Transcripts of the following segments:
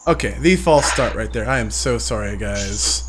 Okay, the false start right there. I am so sorry, guys.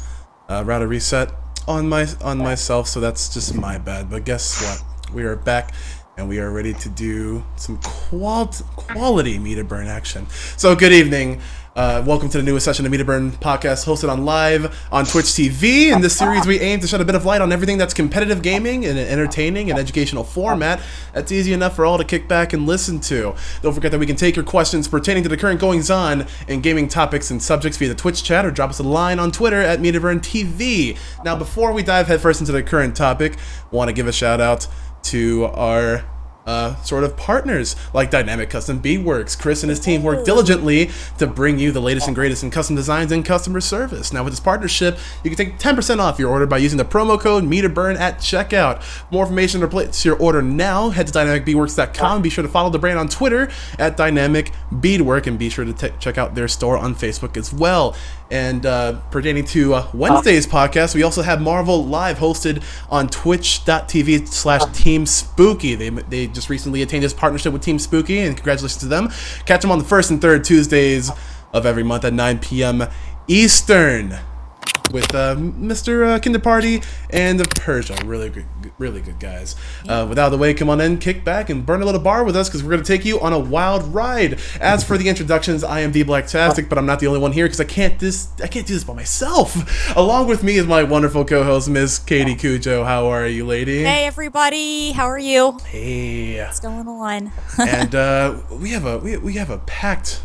Router reset on myself, so that's just my bad. But guess what? We are back, and we are ready to do some quality meter burn action. So good evening. Welcome to the newest session of Meter Burn podcast, hosted on live on Twitch TV. In this series, we aim to shed a bit of light on everything that's competitive gaming in an entertaining and educational format that's easy enough for all to kick back and listen to. Don't forget that we can take your questions pertaining to the current goings-on in gaming topics and subjects via the Twitch chat, or drop us a line on Twitter at Meterburn TV. Now, before we dive headfirst into the current topic, I want to give a shout out to our sort of partners like Dynamic Custom Beadworks. Chris and his team work diligently to bring you the latest and greatest in custom designs and customer service. Now, with this partnership, you can take 10% off your order by using the promo code METERBURN at checkout. For more information to place your order now, head to dynamicbeadworks.com. Be sure to follow the brand on Twitter at Dynamic Beadwork, and be sure to check out their store on Facebook as well. And pertaining to Wednesday's podcast, we also have Marvel Live, hosted on twitch.tv/Team Spooky. They just recently attained this partnership with Team Spooky, and congratulations to them. Catch them on the first and third Tuesdays of every month at 9 p.m. Eastern with Mr. Kinder Party and Persia. Really good guys. Without the way, come on in, kick back, and burn a little bar with us, because we're going to take you on a wild ride. As for the introductions, I am the Blacktastic, but I'm not the only one here, because I can't do this by myself. Along with me is my wonderful co-host, Miss Katie Cujo. How are you, lady? Hey everybody, how are you? Hey. What's going on? And we have a packed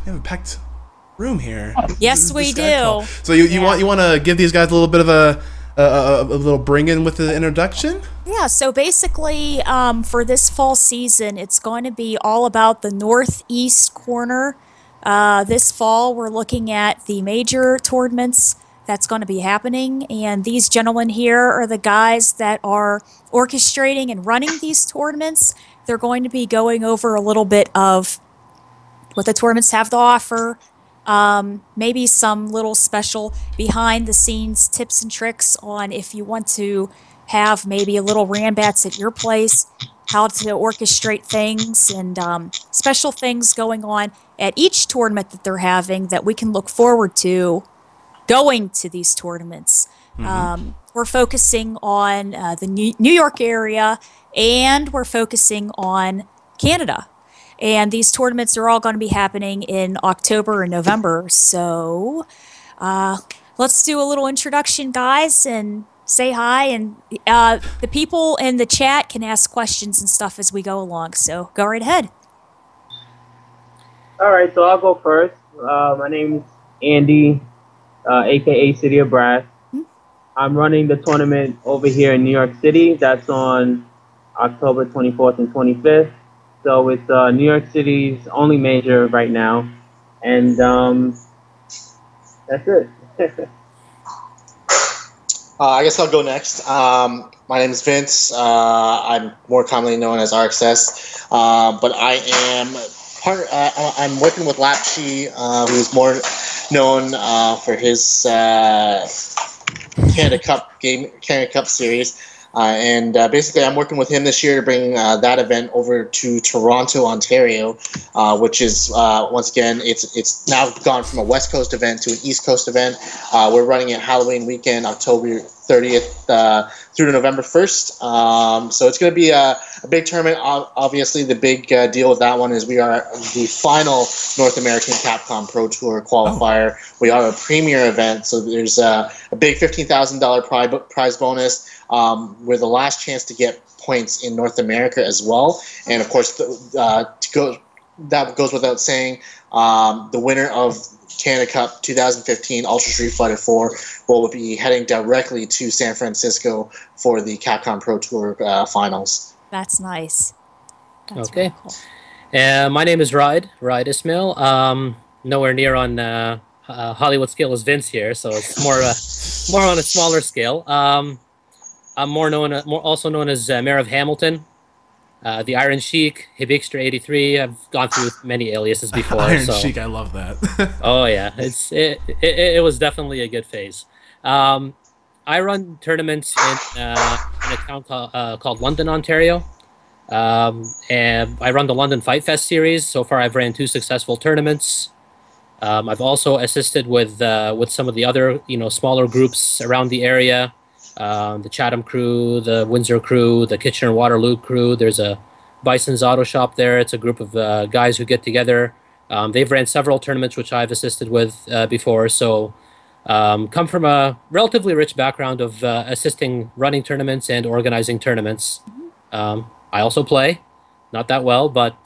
room here. Yes, we do. So you want to give these guys a little bit of a little bring in with the introduction? Yeah, so basically for this fall season, it's going to be all about the northeast corner. This fall, we're looking at the major tournaments that's going to be happening, and these gentlemen here are the guys that are orchestrating and running these tournaments. They're going to be going over a little bit of what the tournaments have to offer, maybe some little special behind-the-scenes tips and tricks on if you want to have maybe a little Rambats at your place, how to orchestrate things, and special things going on at each tournament that they're having that we can look forward to going to these tournaments. We're focusing on the New York area, and we're focusing on Canada. And these tournaments are all going to be happening in October and November. So let's do a little introduction, guys, and say hi. And the people in the chat can ask questions and stuff as we go along. So go right ahead. All right, so I'll go first. My name is Andy, a.k.a. City of Brass. I'm running the tournament over here in New York City. That's on October 24th and 25th. So it's New York City's only major right now, and that's it. I guess I'll go next. My name is Vince. I'm more commonly known as RXS, but I am I'm working with Lapchi, who's more known for his Canada Cup series. Basically, I'm working with him this year to bring that event over to Toronto, Ontario, which is once again, it's now gone from a West Coast event to an East Coast event. We're running it Halloween weekend, October 30th through to November 1st. So it's going to be a big tournament. Obviously, the big deal with that one is we are the final North American Capcom Pro Tour qualifier. Oh. We are a premier event, so there's a big $15,000 prize bonus. We're the last chance to get points in North America as well, and of course, that goes without saying. The winner of Canada Cup 2015 Ultra Street Fighter 4 will be heading directly to San Francisco for the Capcom Pro Tour finals. That's nice. That's okay. Really cool. My name is Ride Ismail. Nowhere near on Hollywood scale as Vince here, so it's more on a smaller scale. I'm also known as Mayor of Hamilton, the Iron Sheik, Hibixter 83. I've gone through many aliases before. Iron Sheik, I love that. Oh yeah, it was definitely a good phase. I run tournaments in a town called London, Ontario, and I run the London Fight Fest series. So far, I've ran 2 successful tournaments. I've also assisted with some of the other smaller groups around the area, the Chatham crew, the Windsor crew, the Kitchener Waterloo crew. There's a Bison's Auto Shop there. It's a group of guys who get together. They've ran several tournaments which I've assisted with before. So come from a relatively rich background of assisting running tournaments and organizing tournaments. I also play, not that well, but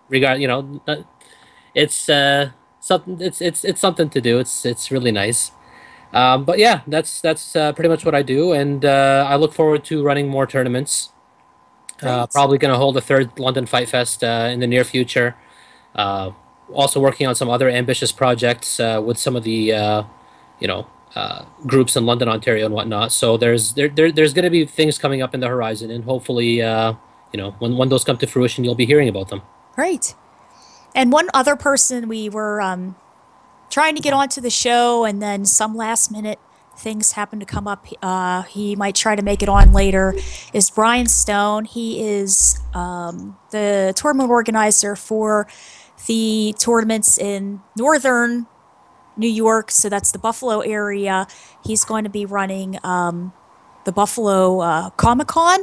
regard it's something. It's something to do. It's really nice. But yeah, that's pretty much what I do, and I look forward to running more tournaments. Great. Probably going to hold a third London Fight Fest in the near future. Uh, Also working on some other ambitious projects with some of the groups in London, Ontario, and whatnot. So there's going to be things coming up in the horizon, and hopefully, when those come to fruition, you'll be hearing about them. Great. And one other person we were trying to get onto the show, and then some last minute things happened to come up. He might try to make it on later. Is Brian Stone? He is the tournament organizer for the tournaments in northern New York. So that's the Buffalo area. He's going to be running the Buffalo Comic-Con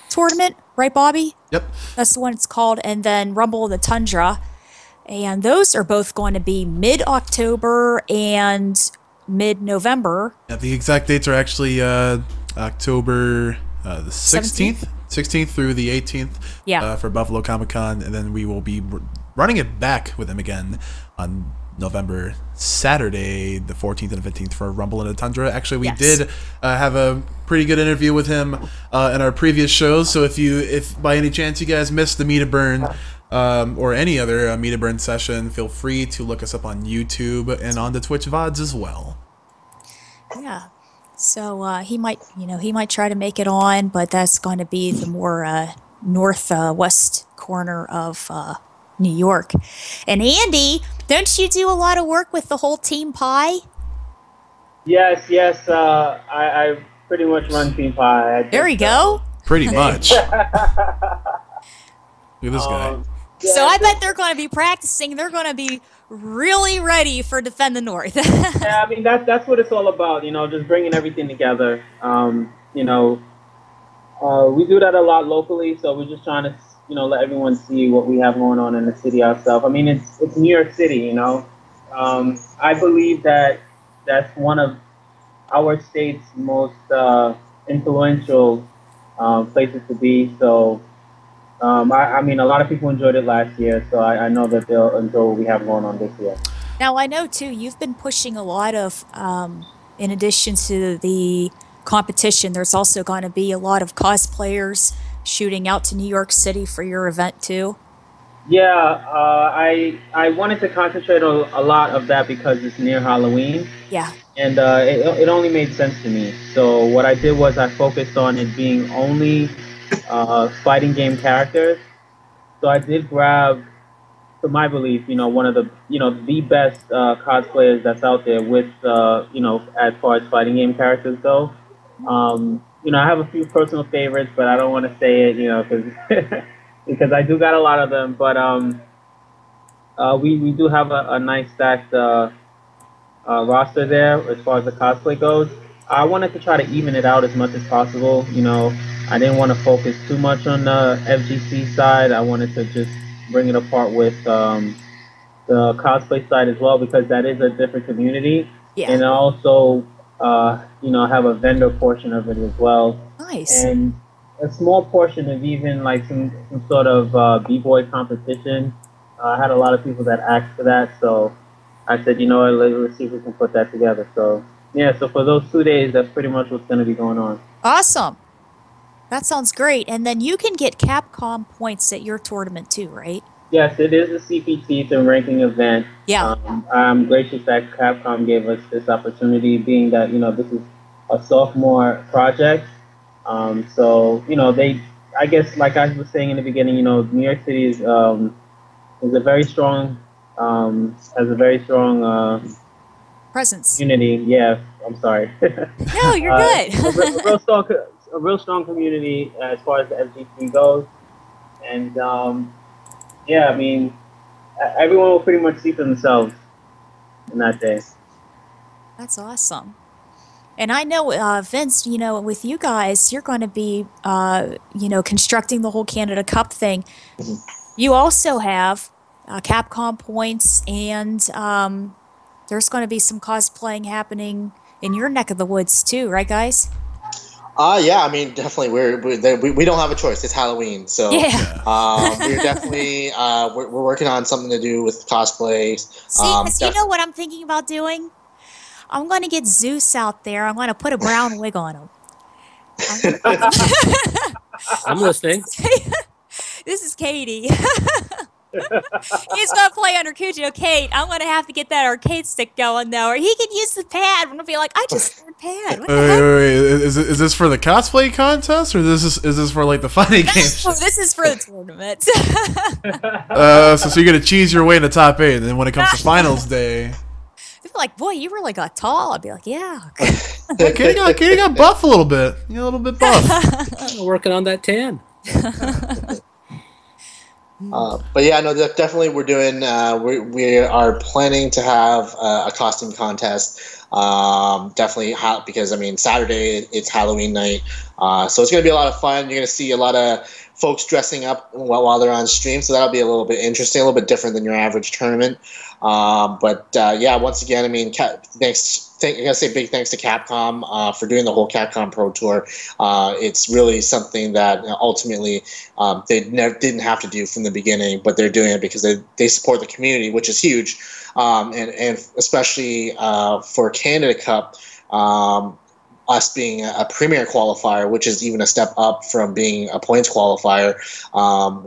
tournament, right, Bobby? Yep. That's the one it's called. And then Rumble in the Tundra. And those are both going to be mid-October and mid-November. Yeah, the exact dates are actually October the 16th through the 18th for Buffalo Comic Con. And then we will be running it back with him again on November Saturday, the 14th and 15th for Rumble in the Tundra. Actually, we did have a pretty good interview with him in our previous shows. So if by any chance you guys missed the Meet a Burn or any other Meet a Burn session, feel free to look us up on YouTube and on the Twitch VODs as well. Yeah. So he might try to make it on, but that's going to be the more northwest corner of New York. And Andy, don't you do a lot of work with the whole Team Pie? Yes. I pretty much run Team Pie. There you go. Pretty much. Look at this guy. So I bet they're going to be practicing. They're going to be really ready for Defend the North. Yeah, I mean that's what it's all about. Just bringing everything together. We do that a lot locally, so we're just trying to let everyone see what we have going on in the city ourselves. I mean, it's New York City. I believe that that's one of our state's most influential places to be. So. I mean, a lot of people enjoyed it last year, so I know that they'll enjoy what we have going on this year. Now, I know, too, you've been pushing a lot of, in addition to the competition, there's also going to be a lot of cosplayers shooting out to New York City for your event, too. Yeah, I wanted to concentrate on a lot of that because it's near Halloween. Yeah. And it only made sense to me. So what I did was I focused on it being only fighting game characters. So I did grab, to my belief, one of the best cosplayers that's out there with as far as fighting game characters go. I have a few personal favorites, but I don't want to say it, because I do got a lot of them. But we do have a nice stacked roster there as far as the cosplay goes. I wanted to try to even it out as much as possible. I didn't want to focus too much on the FGC side. I wanted to just bring it apart with the cosplay side as well, because that is a different community. Yeah. And also, have a vendor portion of it as well. Nice. And a small portion of even like some sort of b-boy competition. I had a lot of people that asked for that, so I said, let's see if we can put that together. So yeah, so for those 2 days, that's pretty much what's going to be going on. Awesome. That sounds great. And then you can get Capcom points at your tournament too, right? Yes, it is a CPT, it's a ranking event. Yeah. I'm gracious that Capcom gave us this opportunity, being that, this is a sophomore project. I guess, like I was saying in the beginning, New York City is a very strong, has a very strong presence. Community. Yeah, I'm sorry. No, you're good. A real strong community as far as the FGC goes, and I mean, everyone will pretty much see for themselves in that day. That's awesome. And I know, Vince, with you guys, you're going to be, constructing the whole Canada Cup thing. You also have Capcom points, and there's going to be some cosplaying happening in your neck of the woods too, right, guys? Yeah, I mean, definitely, we don't have a choice. It's Halloween, so Yeah. we're definitely we're working on something to do with cosplay. See, because you know what I'm thinking about doing? I'm going to get Zeus out there. I'm going to put a brown wig on him. I'm listening. This is Katie. He's going to play under Cujo. Kate, I'm going to have to get that arcade stick going, though, or he can use the pad. I'm going to be like, I just scored pad. What the heck? Wait. Is this for the cosplay contest, or is this for like the fighting games? This is for the tournament. So you're gonna cheese your way to top 8, and then when it comes to finals day, they'd be like, boy, you really got tall. I'd be like, yeah. Katie got buff a little bit. You know, a little bit buff. Working on that tan. But yeah, no, definitely we're doing. We are planning to have a costume contest. Definitely because I mean Saturday it's Halloween night, so it's gonna be a lot of fun. You're gonna see a lot of folks dressing up while they're on stream, so that'll be a little bit interesting, a little bit different than your average tournament. But yeah, once again, I mean, I gotta say big thanks to Capcom for doing the whole Capcom Pro Tour. It's really something that ultimately they didn't have to do from the beginning, but they're doing it because they support the community, which is huge, and especially for Canada Cup. Us being a premier qualifier, which is even a step up from being a points qualifier,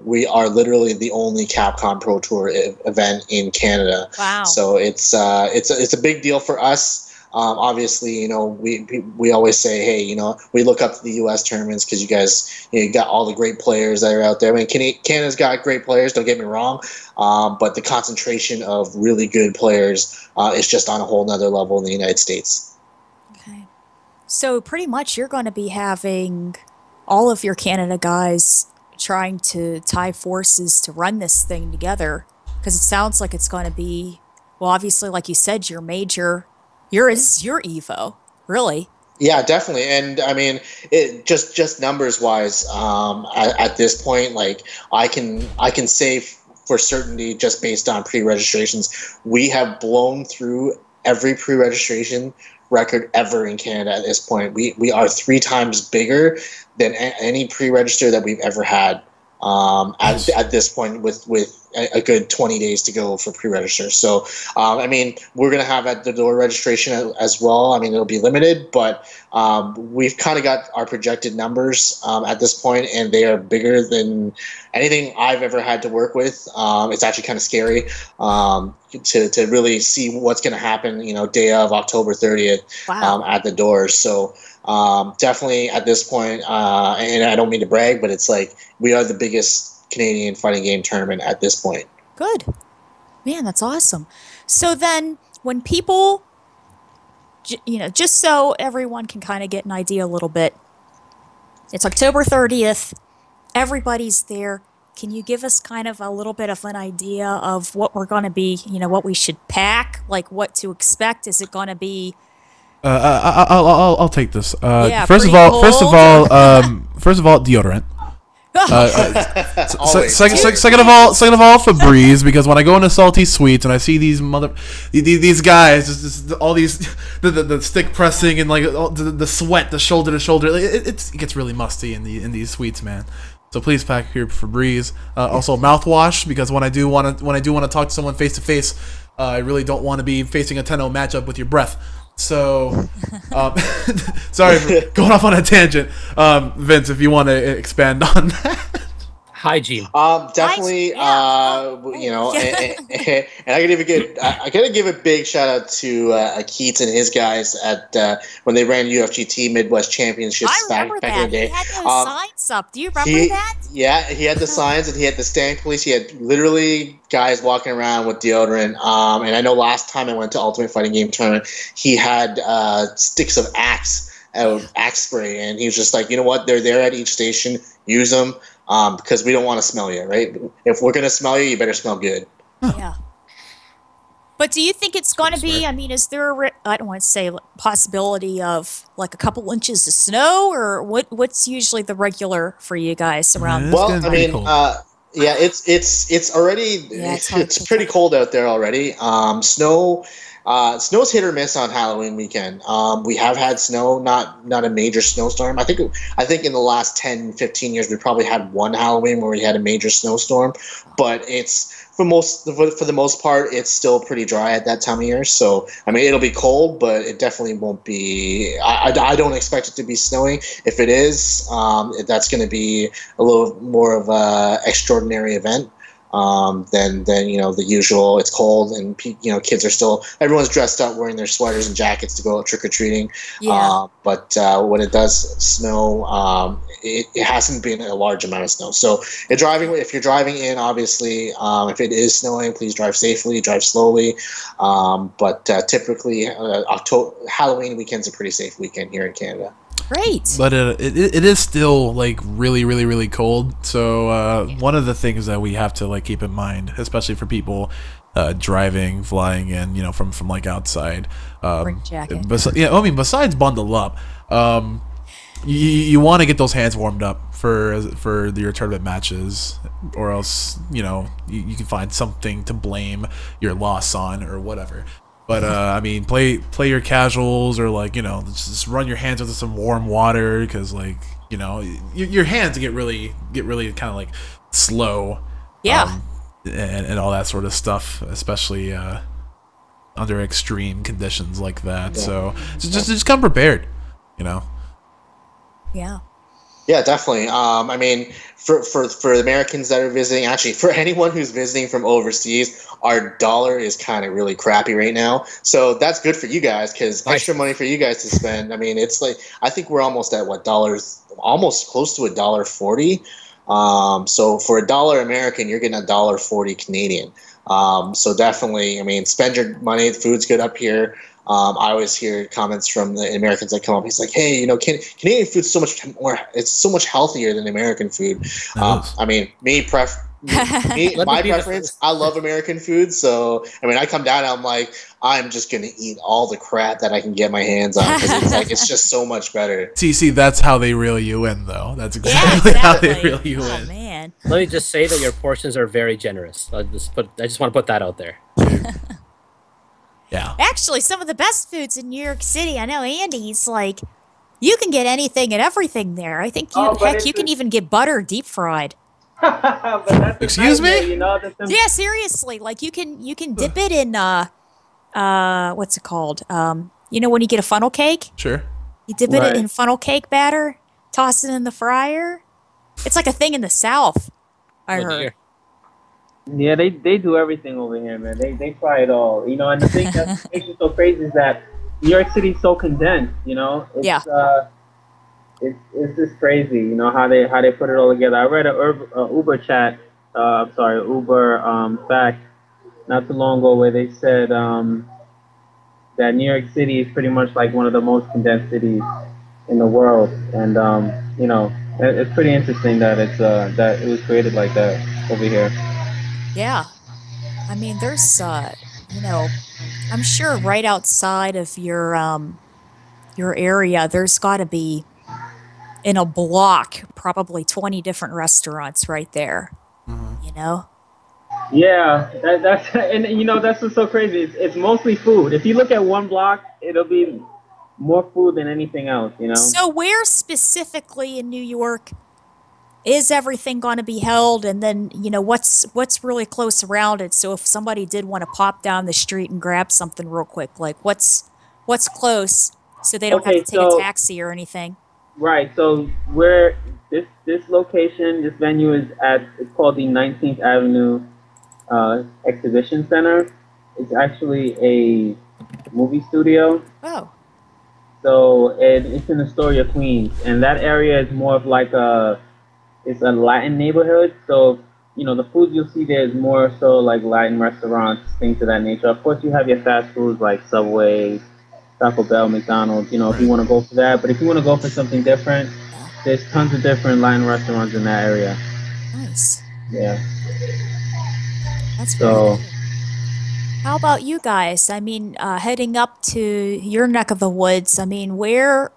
we are literally the only Capcom Pro Tour event in Canada. Wow! So it's a big deal for us. Obviously, you know, we always say, hey, you know, we look up to the U.S. tournaments because you guys, you got all the great players that are out there. I mean, Canada's got great players. Don't get me wrong, but the concentration of really good players is just on a whole nother level in the United States. Okay. So pretty much you're going to be having all of your Canada guys trying to tie forces to run this thing together, because it sounds like it's going to be, well, obviously, like you said, your major, this is your Evo, really. Yeah, definitely. And I mean, it just numbers wise, at this point, like I can say for certainty, just based on pre-registrations, we have blown through every pre-registration record ever in Canada at this point. We are 3 times bigger than any pre-register that we've ever had at this point, with a good 20 days to go for pre-register. So I mean, we're going to have at the door registration as well. I mean, it'll be limited, but we've kind of got our projected numbers at this point, and they are bigger than anything I've ever had to work with. It's actually kind of scary to really see what's going to happen, you know, day of October 30th. Wow. At the doors. So definitely at this point, and I don't mean to brag, but it's like we are the biggest Canadian fighting game tournament at this point. Good. Man, that's awesome. So then when people, just so everyone can kind of get an idea a little bit, it's October 30th. Everybody's there. Can you give us kind of a little bit of an idea of what we're going to be, what we should pack, like what to expect? Is it going to be... I'll take this. Yeah, first of all, deodorant. Second of all, Febreze, because when I go into Salty Sweets and I see these guys, just all these the stick pressing and like the sweat, the shoulder to shoulder, it gets really musty in these sweets, man. So please pack your Febreze. Also mouthwash, because when I do want to talk to someone face to face, I really don't want to be facing a 10-0 matchup with your breath. So, sorry for going off on a tangent. Vince, if you want to expand on that. Hygiene. Definitely. You know, and I gotta give a big shout out to Keats and his guys at when they ran UFGT Midwest Championships back in the day. He had those signs up. Do you remember that? Yeah, he had the signs and he had the stand police. He had literally guys walking around with deodorant. And I know last time I went to Ultimate Fighting Game Tournament, he had sticks of axe spray, and he was just like, you know what? They're there at each station. Use them. Because we don't want to smell you, right? If we're going to smell you, you better smell good. Yeah. But do you think it's going to be? I mean, is there I don't want to say possibility of like a couple inches of snow, or what's usually the regular for you guys around It's this Well, gonna I be time? mean, cold. yeah, it's already Yeah, it's hard it's to pretty tell. cold out there already. Snow's hit or miss on Halloween weekend. We have had snow, not a major snowstorm. I think in the last 10, 15 years we probably had one Halloween where we had a major snowstorm, but it's for the most part it's still pretty dry at that time of year. So I mean it'll be cold, but it definitely won't be. I don't expect it to be snowing. If it is, that's going to be a little more of a extraordinary event than the usual. It's cold and kids are still everyone's dressed up wearing their sweaters and jackets to go out trick or treating. Yeah. But when it does snow, it hasn't been a large amount of snow. So if you're driving in, obviously, if it is snowing, please drive safely, drive slowly. But typically, Halloween weekend's a pretty safe weekend here in Canada. Great. But it is still like really really really cold. So one of the things that we have to like keep in mind, especially for people driving, flying in, from like outside. Bring jacket. I mean, besides bundle up, you want to get those hands warmed up for your tournament matches, or else you can find something to blame your loss on or whatever. But I mean, play your casuals, or like just run your hands into some warm water, because like your hands get really kind of like slow. Yeah. And all that sort of stuff, especially under extreme conditions like that. Yeah. So just come prepared, Yeah. Yeah, definitely. I mean, for Americans that are visiting, actually, for anyone who's visiting from overseas, our dollar is kind of really crappy right now. So that's good for you guys, because extra money for you guys to spend. I mean, it's like I think we're almost at dollars, almost close to $1.40. So for $1 American, you're getting $1.40 Canadian. So definitely, I mean, spend your money. The food's good up here. I always hear comments from the Americans that come up. He's like, "Hey, Canadian food's so much more. It's so much healthier than American food." I mean, my preference. I love American food, so I mean, I come down and I'm like, I'm just gonna eat all the crap that I can get my hands on, because it's just so much better. See, that's how they reel you in, though. That's exactly how they reel you in. Oh man. Let me just say that your portions are very generous. I just want to put that out there. Yeah. Actually, some of the best foods in New York City. I know Andy's like, you can get anything and everything there. I think you can even get butter deep fried. But that's Excuse me? Yeah, seriously. Like you can dip it in what's it called? When you get a funnel cake, Sure. you dip it in funnel cake batter, toss it in the fryer. It's like a thing in the South, I heard. Dear. Yeah, they do everything over here, man. They try it all, and the thing that makes it so crazy is that New York City's so condensed, It's, Yeah. It's just crazy, how they put it all together. I read a Uber fact not too long ago where they said that New York City is pretty much like one of the most condensed cities in the world, and it's pretty interesting that that it was created like that over here. Yeah. I mean, there's I'm sure right outside of your area, there's got to be in a block probably 20 different restaurants right there. Yeah, that's and that's what's so crazy. It's mostly food. If you look at one block, it'll be more food than anything else. So where specifically in New York is everything going to be held, and then what's really close around it? So if somebody did want to pop down the street and grab something real quick, like what's close, so they don't have to take a taxi or anything. Right. So where this location, this venue it's called the 19th Avenue Exhibition Center. It's actually a movie studio. Oh. So it's in Astoria, Queens, and that area is more of like it's a Latin neighborhood. So the food you'll see there is more so like Latin restaurants, things of that nature. Of course, you have your fast foods like Subway, Taco Bell, McDonald's. If you want to go for that, but if you want to go for something different, there's tons of different Latin restaurants in that area. Nice. Yeah. That's very So cool. How about you guys? I mean, heading up to your neck of the woods, I mean, where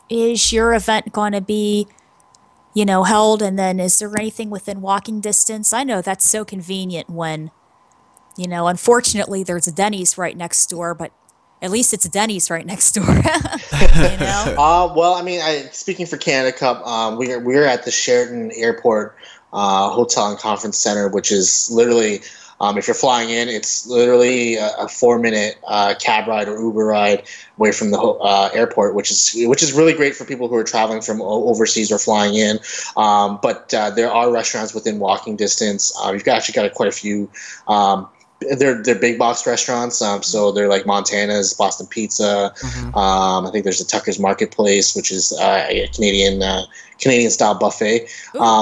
is your event going to be, held? And then is there anything within walking distance? I know that's so convenient when, unfortunately there's a Denny's right next door, but at least it's a Denny's right next door. you know? Well, I mean, speaking for Canada Cup, we're at the Sheraton Airport Hotel and Conference Center, which is literally, if you're flying in, it's literally a 4-minute cab ride or Uber ride away from the airport, which is really great for people who are traveling from overseas or flying in. But there are restaurants within walking distance. We've actually got quite a few. They're big box restaurants, so they're like Montana's, Boston Pizza. Mhm. I think there's a Tucker's Marketplace, which is a Canadian style buffet.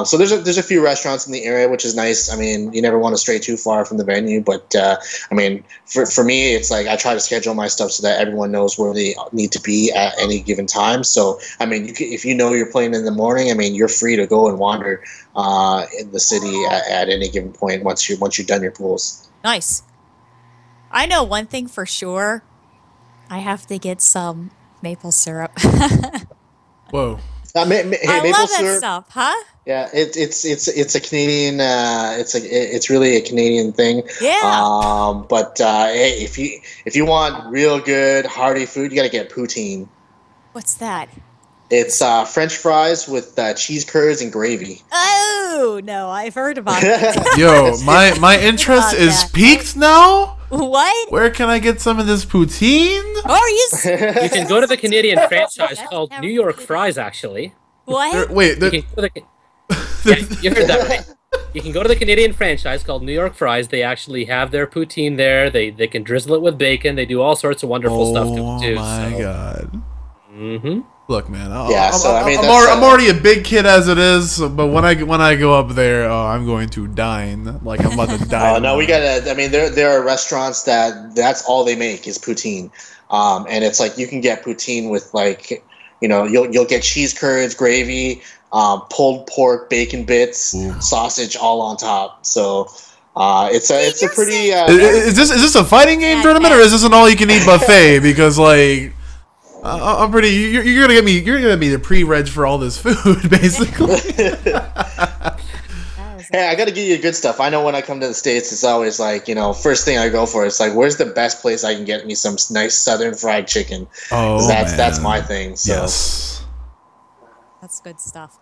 So there's a few restaurants in the area, which is nice. I mean, you never want to stray too far from the venue, but I mean, for me, it's like I try to schedule my stuff so that everyone knows where they need to be at any given time. So I mean, if you know you're playing in the morning, I mean, you're free to go and wander in the city at any given point once you've done your pools. Nice. I know one thing for sure. I have to get some maple syrup. Whoa. Hey, I maple love that syrup. stuff, huh? Yeah, it's a Canadian. It's really a Canadian thing. Yeah. But hey, if you want real good hearty food, you gotta get poutine. What's that? It's French fries with cheese curds and gravy. Oh, no, I've heard about that. Yo, my interest About is that. peaked now. What? Where can I get some of this poutine? Oh, are you You can go to the Canadian franchise That's called never New York good. Fries, actually. What? Wait, You can go to the, yeah, you heard that right. You can go to the Canadian franchise called New York Fries. They actually have their poutine there. They can drizzle it with bacon. They do all sorts of wonderful stuff to it too. Oh my god. Mm-hmm. Look, man. Yeah, so, I mean, I'm that's, already a big kid as it is, but when I go up there, I'm going to dine. Like I'm about to die. Oh no, we gotta. I mean, there are restaurants that's all they make is poutine, and it's like you can get poutine with like, you'll get cheese curds, gravy, pulled pork, bacon bits, Ooh. sausage, all on top. So it's a You're pretty. Is this a fighting game Yeah, tournament yeah. or is this an all you can eat buffet? Because like. I'm pretty. You're gonna get me. You're gonna be the pre-reg for all this food, basically. Hey, I gotta give you good stuff. I know when I come to the States, it's always like, first thing I go for is like, where's the best place I can get me some nice Southern fried chicken? 'Cause Oh, that's man. my thing. So. Yes. That's good stuff.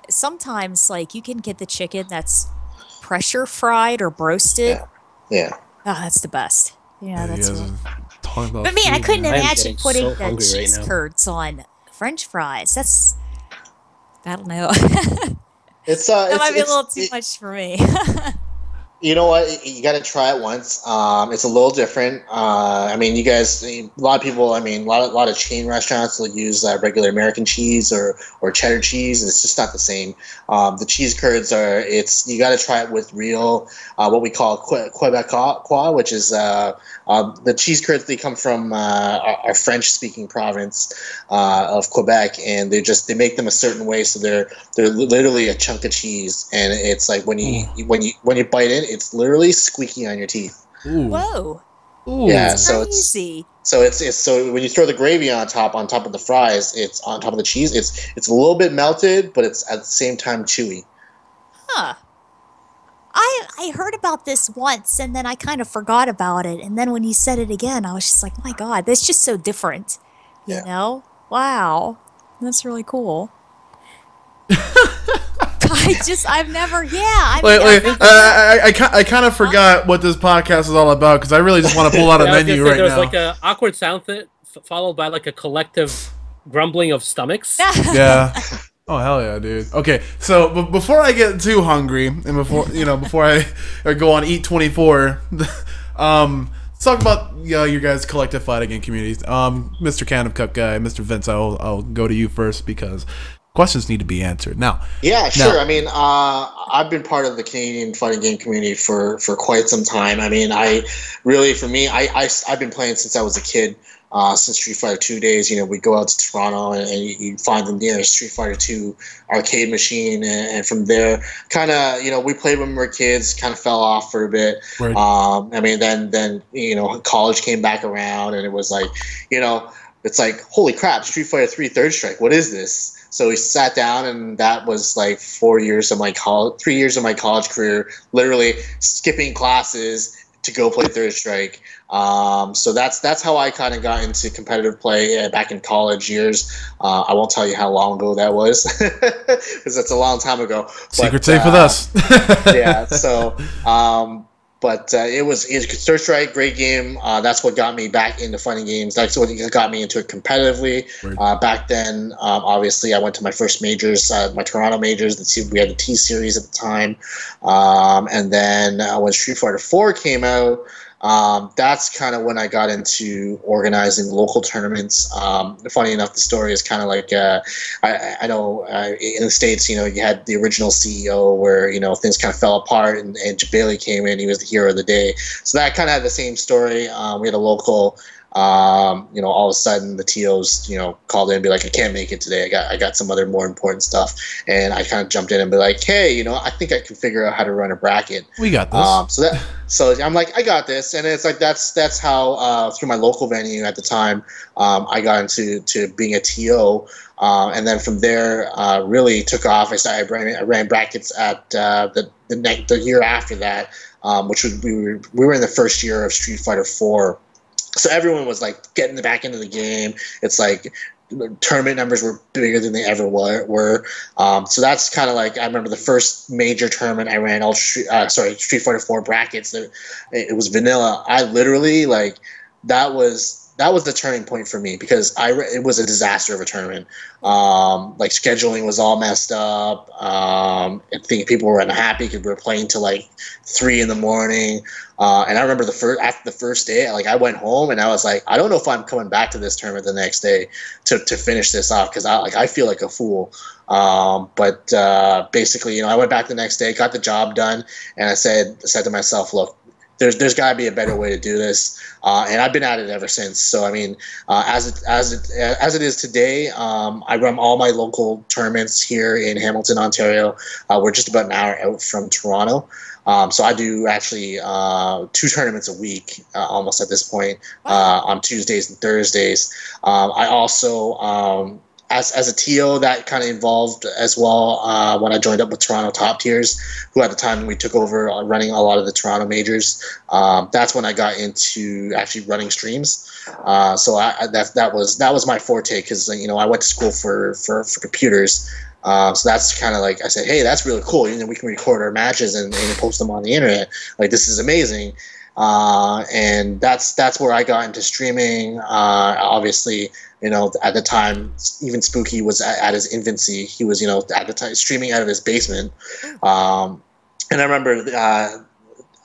Sometimes, like, you can get the chicken that's pressure fried or broasted. Yeah. Oh, that's the best. Yeah, You that's guys real. are talking about But man, I food, couldn't man. I am imagine getting putting so the hungry right cheese now. curds on French fries. I don't know. It's That might be a it's- little too it- much for me. You know what? You got to try it once. It's a little different. I mean, you guys, a lot of people. I mean, a lot of chain restaurants will use regular American cheese or cheddar cheese, and it's just not the same. The cheese curds are. You got to try it with real what we call Quebecois, which is the cheese curds. They come from our French-speaking province of Quebec, and they make them a certain way, so they're literally a chunk of cheese, and it's like when you bite it, it's literally squeaky on your teeth. Ooh. Whoa, Ooh. Yeah, so crazy. so when you throw the gravy on top of the fries, it's on top of the cheese. It's a little bit melted, but it's at the same time chewy. Huh. I heard about this once and then I kind of forgot about it. And then when you said it again, I was just like, my God, that's just so different. You Yeah. know? Wow. That's really cool. I've never, I mean, I kind of forgot what this podcast is all about because I really just want to pull out a Yeah, I was gonna menu say, right there was now. like a awkward sound followed by like a collective grumbling of stomachs. Yeah. Oh hell yeah, dude. Okay, so before I get too hungry and before I go on Eat 24, let's talk about your guys' collective fighting game communities. Mr. Can of Cup guy, Mr. Vince, I'll go to you first because questions need to be answered now. Yeah, sure. I mean, I've been part of the Canadian fighting game community for quite some time. I mean, I've been playing since I was a kid. since Street Fighter 2 days. We go out to Toronto and you find the nearest Street Fighter 2 arcade machine, and from there, kind of, we played when we were kids, kind of fell off for a bit. Right. Then college came back around, and it was like, it's like, holy crap, Street Fighter 3 Third Strike, what is this? So we sat down, and that was like 3 years of my college career, literally skipping classes to go play Third Strike. So that's how I kind of got into competitive play back in college years. I won't tell you how long ago that was, because that's a long time ago. Secret safe with us. Yeah. So, it was Third Strike, great game. That's what got me back into fighting games. That's what got me into it competitively. Right. Back then, obviously, I went to my first majors, my Toronto majors. We had the T Series at the time, and then when Street Fighter 4 came out. That's kind of when I got into organizing local tournaments. Funny enough, the story is kind of like I know in the States, you had the original CEO where things kind of fell apart, and Bailey came in. He was the hero of the day. So that kind of had the same story. We had a local. All of a sudden the TOs, called in and be like, I can't make it today. I got some other more important stuff. And I kind of jumped in and be like, hey, I think I can figure out how to run a bracket. We got this. So I'm like, I got this. And it's like, that's how, through my local venue at the time, I got into being a TO. And then from there, really took off. I ran brackets at the year after that, which was, we were in the first year of Street Fighter 4. So everyone was like getting back into the game. It's like tournament numbers were bigger than they ever were. So that's kind of like, I remember the first major tournament I ran, Street Fighter 4 brackets. It was vanilla. I literally that was the turning point for me, because it was a disaster of a tournament. Scheduling was all messed up. I think people were unhappy because we were playing till 3 in the morning. And I remember after the first day, I went home and I was like, I don't know if I'm coming back to this tournament the next day to finish this off, because I feel like a fool. Basically, I went back the next day, got the job done, and I said to myself, look, there's got to be a better way to do this, and I've been at it ever since. So I mean, as it is today, I run all my local tournaments here in Hamilton, Ontario. We're just about an hour out from Toronto, so I do actually 2 tournaments a week, almost at this point, on Tuesdays and Thursdays. I also as a TO, that kind of involved as well when I joined up with Toronto Top Tiers, who at the time we took over running a lot of the Toronto majors. That's when I got into actually running streams. So that was my forte, because I went to school for computers. So that's kind of like, I said, hey, that's really cool. We can record our matches and post them on the internet. This is amazing. And that's where I got into streaming. Obviously, at the time, even Spooky was at his infancy. He was, at the time streaming out of his basement. And I remember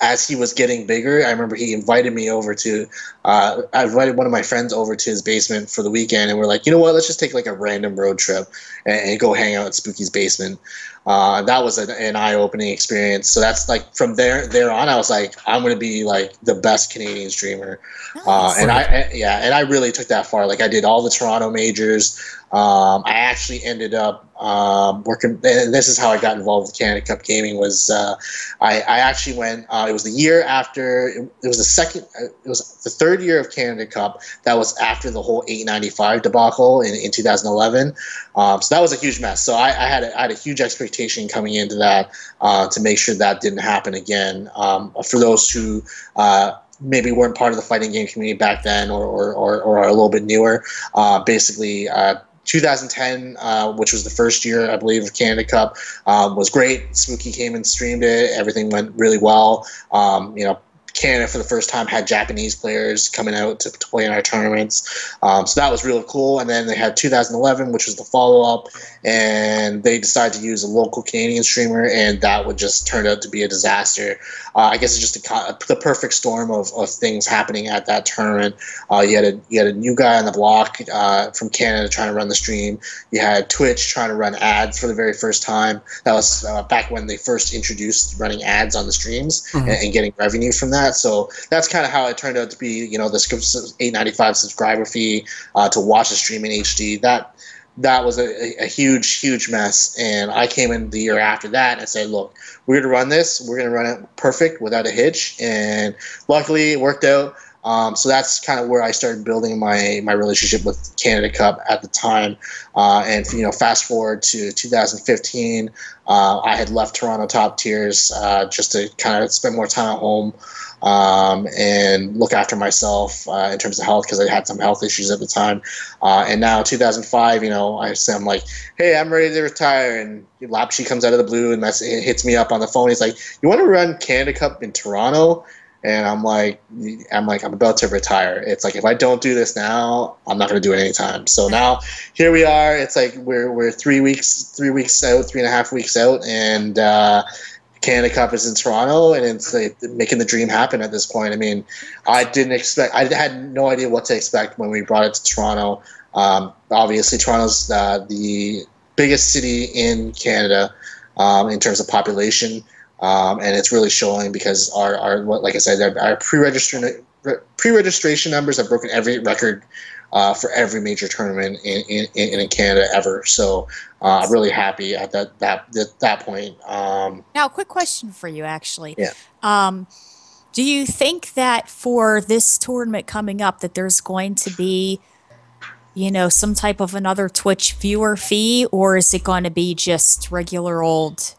as he was getting bigger, I remember he invited me over to, I invited one of my friends over to his basement for the weekend, and we're like, you know what, let's just take a random road trip and go hang out at Spooky's basement. That was an eye-opening experience. So that's from there on, I was like, I'm going to be the best Canadian streamer. Nice. And I really took that far. I did all the Toronto majors. I actually ended up working, and this is how I got involved with Canada Cup Gaming, was I actually went, it was the year after, it was the third year of Canada Cup. That was after the whole 895 debacle in 2011. So that was a huge mess. So I had a huge expectation coming into that to make sure that didn't happen again. For those who maybe weren't part of the fighting game community back then, or are a little bit newer, basically 2010, which was the first year, I believe, of Canada Cup, was great. Spooky came and streamed it. Everything went really well. Canada, for the first time, had Japanese players coming out to play in our tournaments. So that was really cool. And then they had 2011, which was the follow-up. and they decided to use a local Canadian streamer, and that would just turn out to be a disaster. I guess it's just the perfect storm of things happening at that tournament. You had a new guy on the block from Canada trying to run the stream. You had Twitch trying to run ads for the very first time. That was back when they first introduced running ads on the streams and getting revenue from that. So that's kind of how it turned out to be. You know, the $8.95 subscriber fee to watch the stream in HD. That was a huge mess. And I came in the year after that and said, look, we're going to run this. We're going to run it perfect without a hitch. And luckily it worked out. So that's kind of where I started building my relationship with Canada Cup at the time. And, you know, fast forward to 2015, I had left Toronto Top Tiers just to kind of spend more time at home and look after myself in terms of health, because I had some health issues at the time. And now 2005, you know, I'm like, hey, I'm ready to retire. And Lapshi comes out of the blue and hits me up on the phone. He's like, you want to run Canada Cup in Toronto? And I'm like, I'm about to retire. It's like, if I don't do this now, I'm not going to do it anytime. So now here we are. It's like we're 3 weeks out, 3.5 weeks out, and Canada Cup is in Toronto, and it's like making the dream happen at this point. I mean, I had no idea what to expect when we brought it to Toronto. Obviously, Toronto's the biggest city in Canada in terms of population. And it's really showing, because our like I said, our pre-registration numbers have broken every record for every major tournament in Canada ever. So I'm really happy at that point. Now, quick question for you, actually. Yeah. Do you think that for this tournament coming up that there's going to be, you know, some type of another Twitch viewer fee, or is it going to be just regular old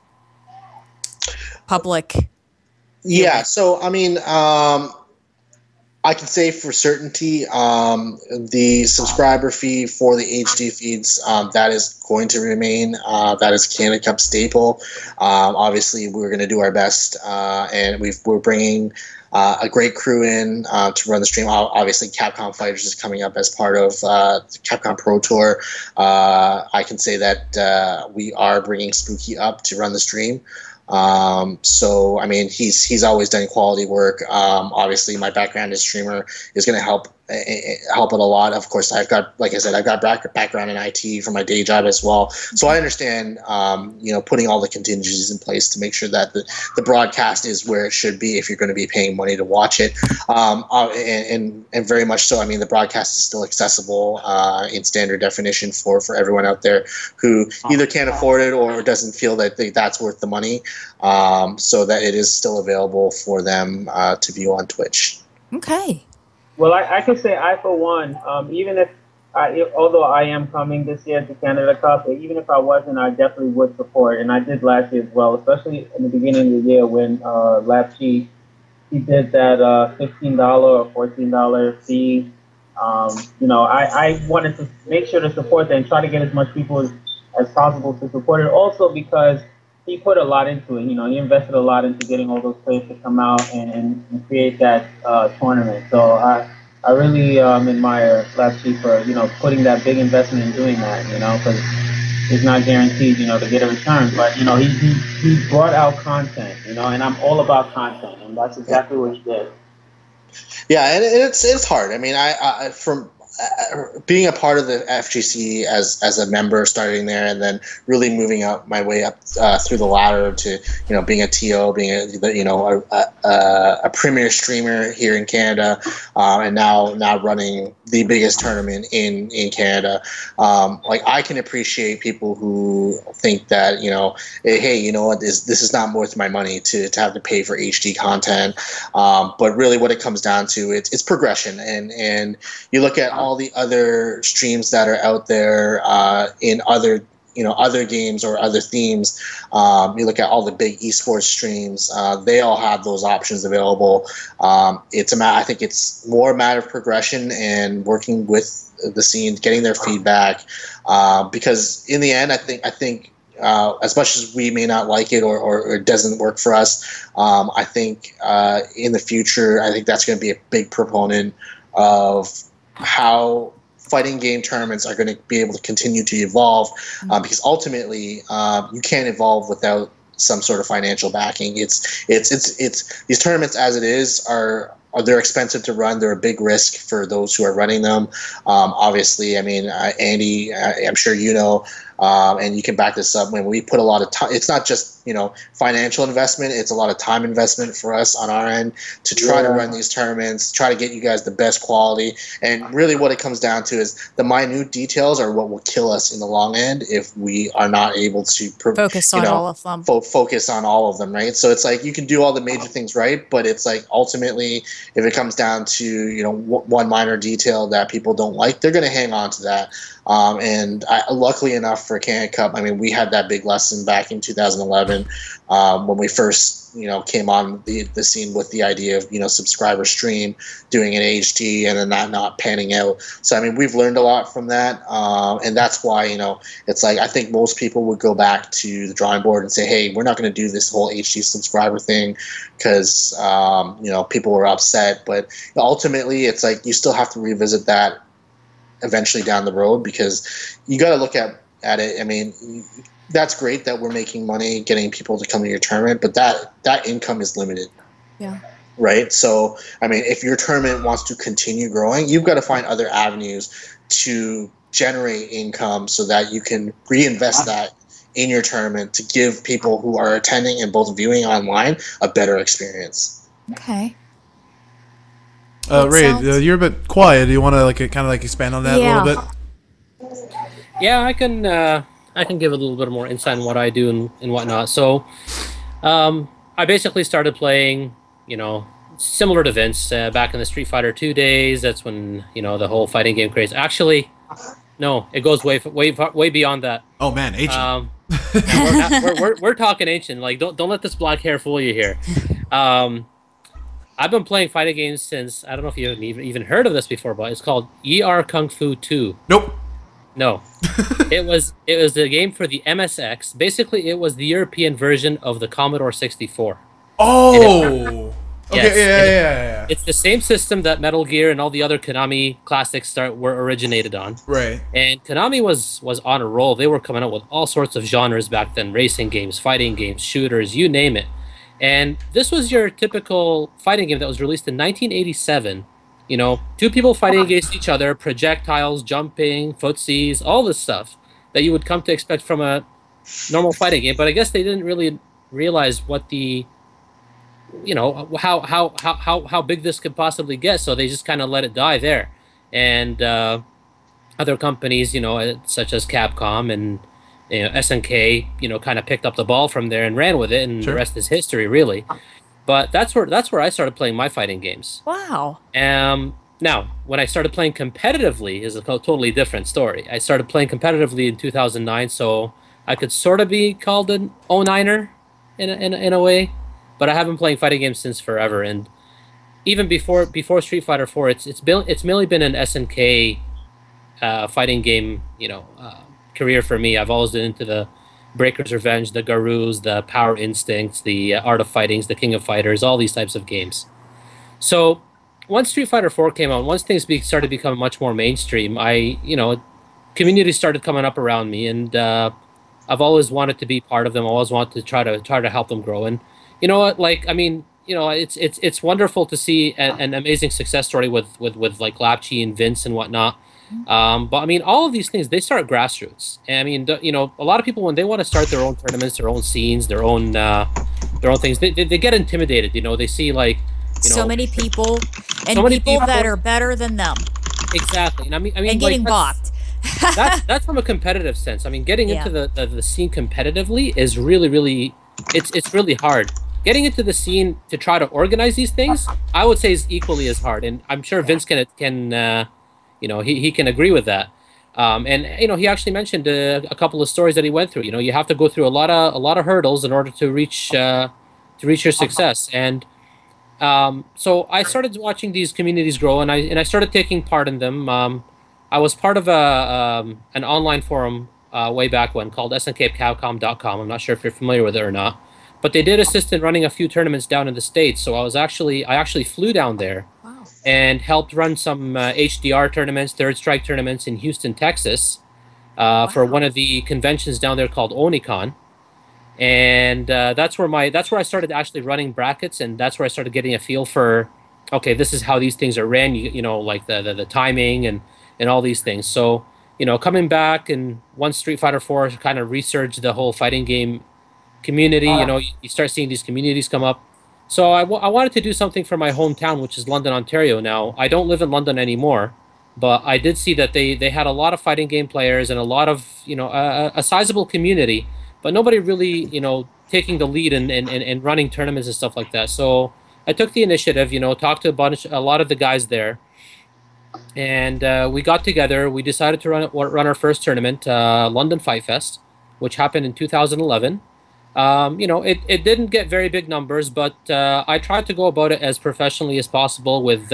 public? Yeah, so I mean, I can say for certainty, the subscriber fee for the HD feeds, that is going to remain. That is Canada Cup staple. Obviously, we're going to do our best, and we're bringing a great crew in to run the stream. Obviously, Capcom Fighters is coming up as part of the Capcom Pro Tour. I can say that we are bringing Spooky up to run the stream. So I mean, he's always done quality work. Obviously my background as streamer is going to help it a lot. Of course, like I said, I've got background in IT for my day job as well. So I understand, you know, putting all the contingencies in place to make sure that the broadcast is where it should be if you're going to be paying money to watch it. And very much so. I mean, the broadcast is still accessible in standard definition for everyone out there who either can't afford it or doesn't feel that that's worth the money. So that it is still available for them to view on Twitch. Okay. Well, I can say I, for one, even if although I am coming this year to Canada Cup, even if I wasn't, I definitely would support. And I did last year as well, especially in the beginning of the year when Lapchi, he did that $15 or $14 fee. You know, I wanted to make sure to support that and try to get as much people as possible to support it. Also because he put a lot into it. You know, he invested a lot into getting all those players to come out and create that tournament. So I really admire Lapchi for, you know, putting that big investment in doing that, you know, because it's not guaranteed, you know, to get a return. But, you know, he brought out content, you know, and I'm all about content, and that's exactly what he did. Yeah, and it's hard. I mean, I from being a part of the FGC as a member, starting there, and then really moving up my way up through the ladder to, you know, being a TO, being a premier streamer here in Canada, and now running the biggest tournament in Canada. Like, I can appreciate people who think that, you know, hey, you know what, this is not worth my money to have to pay for HD content. But really, what it comes down to, it's progression, and you look at all the other streams that are out there in other games or other themes. You look at all the big esports streams; they all have those options available. I think it's more a matter of progression and working with the scene, getting their feedback. Because in the end, I think. As much as we may not like it or it doesn't work for us, I think in the future, I think that's going to be a big proponent of how fighting game tournaments are going to be able to continue to evolve, because ultimately you can't evolve without some sort of financial backing. It's these tournaments as it is are they're expensive to run. They're a big risk for those who are running them. Obviously, I mean, Andy, I'm sure you know, and you can back this up. When we put a lot of time, it's not just financial investment. It's a lot of time investment for us on our end to try to run these tournaments, try to get you guys the best quality. And really, what it comes down to is the minute details are what will kill us in the long end if we are not able to Focus on all of them. Focus on all of them, right? So it's like you can do all the major things right, but it's like ultimately, if it comes down to one minor detail that people don't like, they're going to hang on to that. And luckily enough for Can Cup, I mean, we had that big lesson back in 2011 when we first came on the scene with the idea of subscriber stream, doing an HD, and then that not panning out. So I mean, we've learned a lot from that, and that's why it's like I think most people would go back to the drawing board and say, hey, we're not going to do this whole HD subscriber thing because people were upset. But ultimately, it's like you still have to revisit that eventually down the road, because you got to look at it. I mean, that's great that we're making money getting people to come to your tournament, but that income is limited. Yeah. Right. So, I mean, if your tournament wants to continue growing, you've got to find other avenues to generate income so that you can reinvest that in your tournament to give people who are attending and both viewing online a better experience. Okay. Ray, you're a bit quiet. Do you want to kind of expand on that a little bit? Yeah, I can give a little bit more insight on what I do and whatnot. So, I basically started playing, similar to Vince back in the Street Fighter 2 days. That's when the whole fighting game craze. Actually, no, it goes way beyond that. Oh man, ancient. We're talking ancient. Like, don't let this black hair fool you here. I've been playing fighting games since, I don't know if you've even heard of this before, but it's called ER Kung Fu 2. Nope. No. it was the game for the MSX. Basically, it was the European version of the Commodore 64. Oh! Okay, yeah. It's the same system that Metal Gear and all the other Konami classics were originated on. Right. And Konami was on a roll. They were coming out with all sorts of genres back then. Racing games, fighting games, shooters, you name it. And this was your typical fighting game that was released in 1987. Two people fighting against each other, projectiles, jumping, footsies, all this stuff that you would come to expect from a normal fighting game. But I guess they didn't really realize what the, how big this could possibly get. So they just kind of let it die there. And other companies, such as Capcom and SNK, kind of picked up the ball from there and ran with it, and the rest is history, really. But that's where I started playing my fighting games. Wow. Now, when I started playing competitively is a totally different story. I started playing competitively in 2009, so I could sort of be called an 09er in a way. But I have been playing fighting games since forever, and even before Street Fighter 4, it's mainly been an SNK fighting game, career for me. I've always been into the Breaker's Revenge, the Garus, the Power Instincts, the Art of Fightings, the King of Fighters, all these types of games. So once Street Fighter 4 came out, once things started to become much more mainstream, community started coming up around me, and I've always wanted to be part of them. I always wanted to try to help them grow. And you know what? It's wonderful to see an amazing success story with like Lapchi and Vince and whatnot. But I mean, all of these things, they start grassroots. And I mean, a lot of people, when they want to start their own tournaments, their own scenes, their own things, they get intimidated. They see so many people and so people that are better than them. Exactly. And I mean, and getting balked. that's from a competitive sense. I mean, getting into the scene competitively is really, really, it's really hard. Getting into the scene to try to organize these things, I would say, is equally as hard. And I'm sure Vince can he can agree with that. And he actually mentioned a couple of stories that he went through. You have to go through a lot of hurdles in order to reach your success. And so I started watching these communities grow, and I started taking part in them. I was part of an online forum way back when called SNKCapcom.com. I'm not sure if you're familiar with it or not, but they did assist in running a few tournaments down in the States. So I actually flew down there. Wow. and helped run some HDR tournaments, Third Strike tournaments in Houston, Texas, for one of the conventions down there called Onicon. And that's where I started actually running brackets, and that's where I started getting a feel for, okay, this is how these things are ran. You know, like the timing and all these things. So, you know, coming back and once Street Fighter 4 kind of resurged the whole fighting game community, you know, you start seeing these communities come up. So I wanted to do something for my hometown, which is London, Ontario. Now, I don't live in London anymore, but I did see that they had a lot of fighting game players and a lot of, you know, a sizable community, but nobody really, you know, taking the lead and running tournaments and stuff like that. So I took the initiative, you know, talked to a lot of the guys there, and we got together. We decided to run our first tournament, London Fight Fest, which happened in 2011. You know, it didn't get very big numbers, but I tried to go about it as professionally as possible with,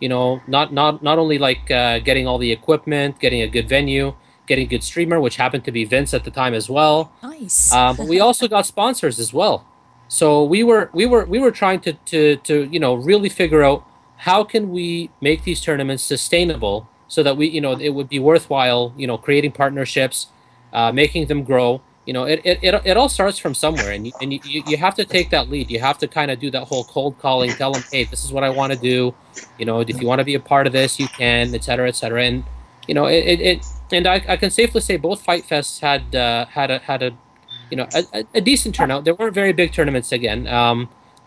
you know, not only like getting all the equipment, getting a good venue, getting a good streamer, which happened to be Vince at the time as well. Nice. But we also got sponsors as well. So we were trying to you know, really figure out how can we make these tournaments sustainable so that we, you know, it would be worthwhile, you know, creating partnerships, making them grow. You know, it all starts from somewhere, and you have to take that lead. You have to kind of do that whole cold calling, tell them, hey, this is what I want to do. You know, if you want to be a part of this, you can, et cetera, et cetera. And you know, and I can safely say both Fight Fests had a you know, a decent turnout. There weren't very big tournaments again.